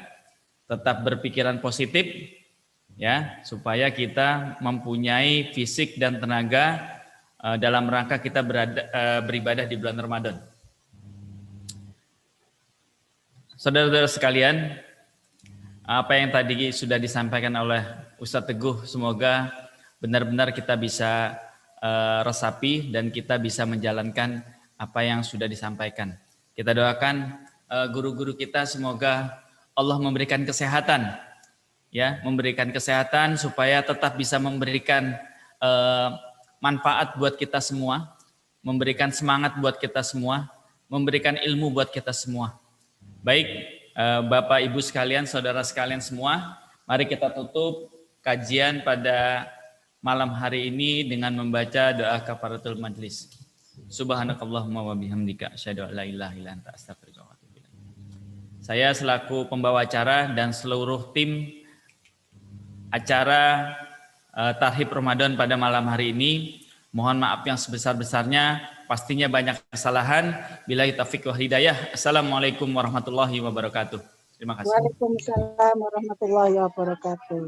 tetap berpikiran positif, ya, supaya kita mempunyai fisik dan tenaga dalam rangka kita beribadah di bulan Ramadan. Saudara-saudara sekalian, apa yang tadi sudah disampaikan oleh Ustadz Teguh, semoga benar-benar kita bisa resapi dan kita bisa menjalankan apa yang sudah disampaikan. Kita doakan guru-guru kita semoga Allah memberikan kesehatan, ya, memberikan kesehatan supaya tetap bisa memberikan manfaat buat kita semua, memberikan semangat buat kita semua, memberikan ilmu buat kita semua. Baik, Bapak Ibu sekalian, saudara sekalian semua, mari kita tutup kajian pada malam hari ini dengan membaca doa kafaratul majlis. Subhanakallahumma wa bihamdika asyhadu an la ilaha illa anta astaghfiruka wa atubu ilaik. Saya selaku pembawa acara dan seluruh tim acara Tarhib Ramadan pada malam hari ini, mohon maaf yang sebesar-besarnya, pastinya banyak kesalahan. Billahi taufiq wal hidayah. Assalamualaikum warahmatullahi wabarakatuh. Terima kasih. Waalaikumsalam warahmatullahi wabarakatuh.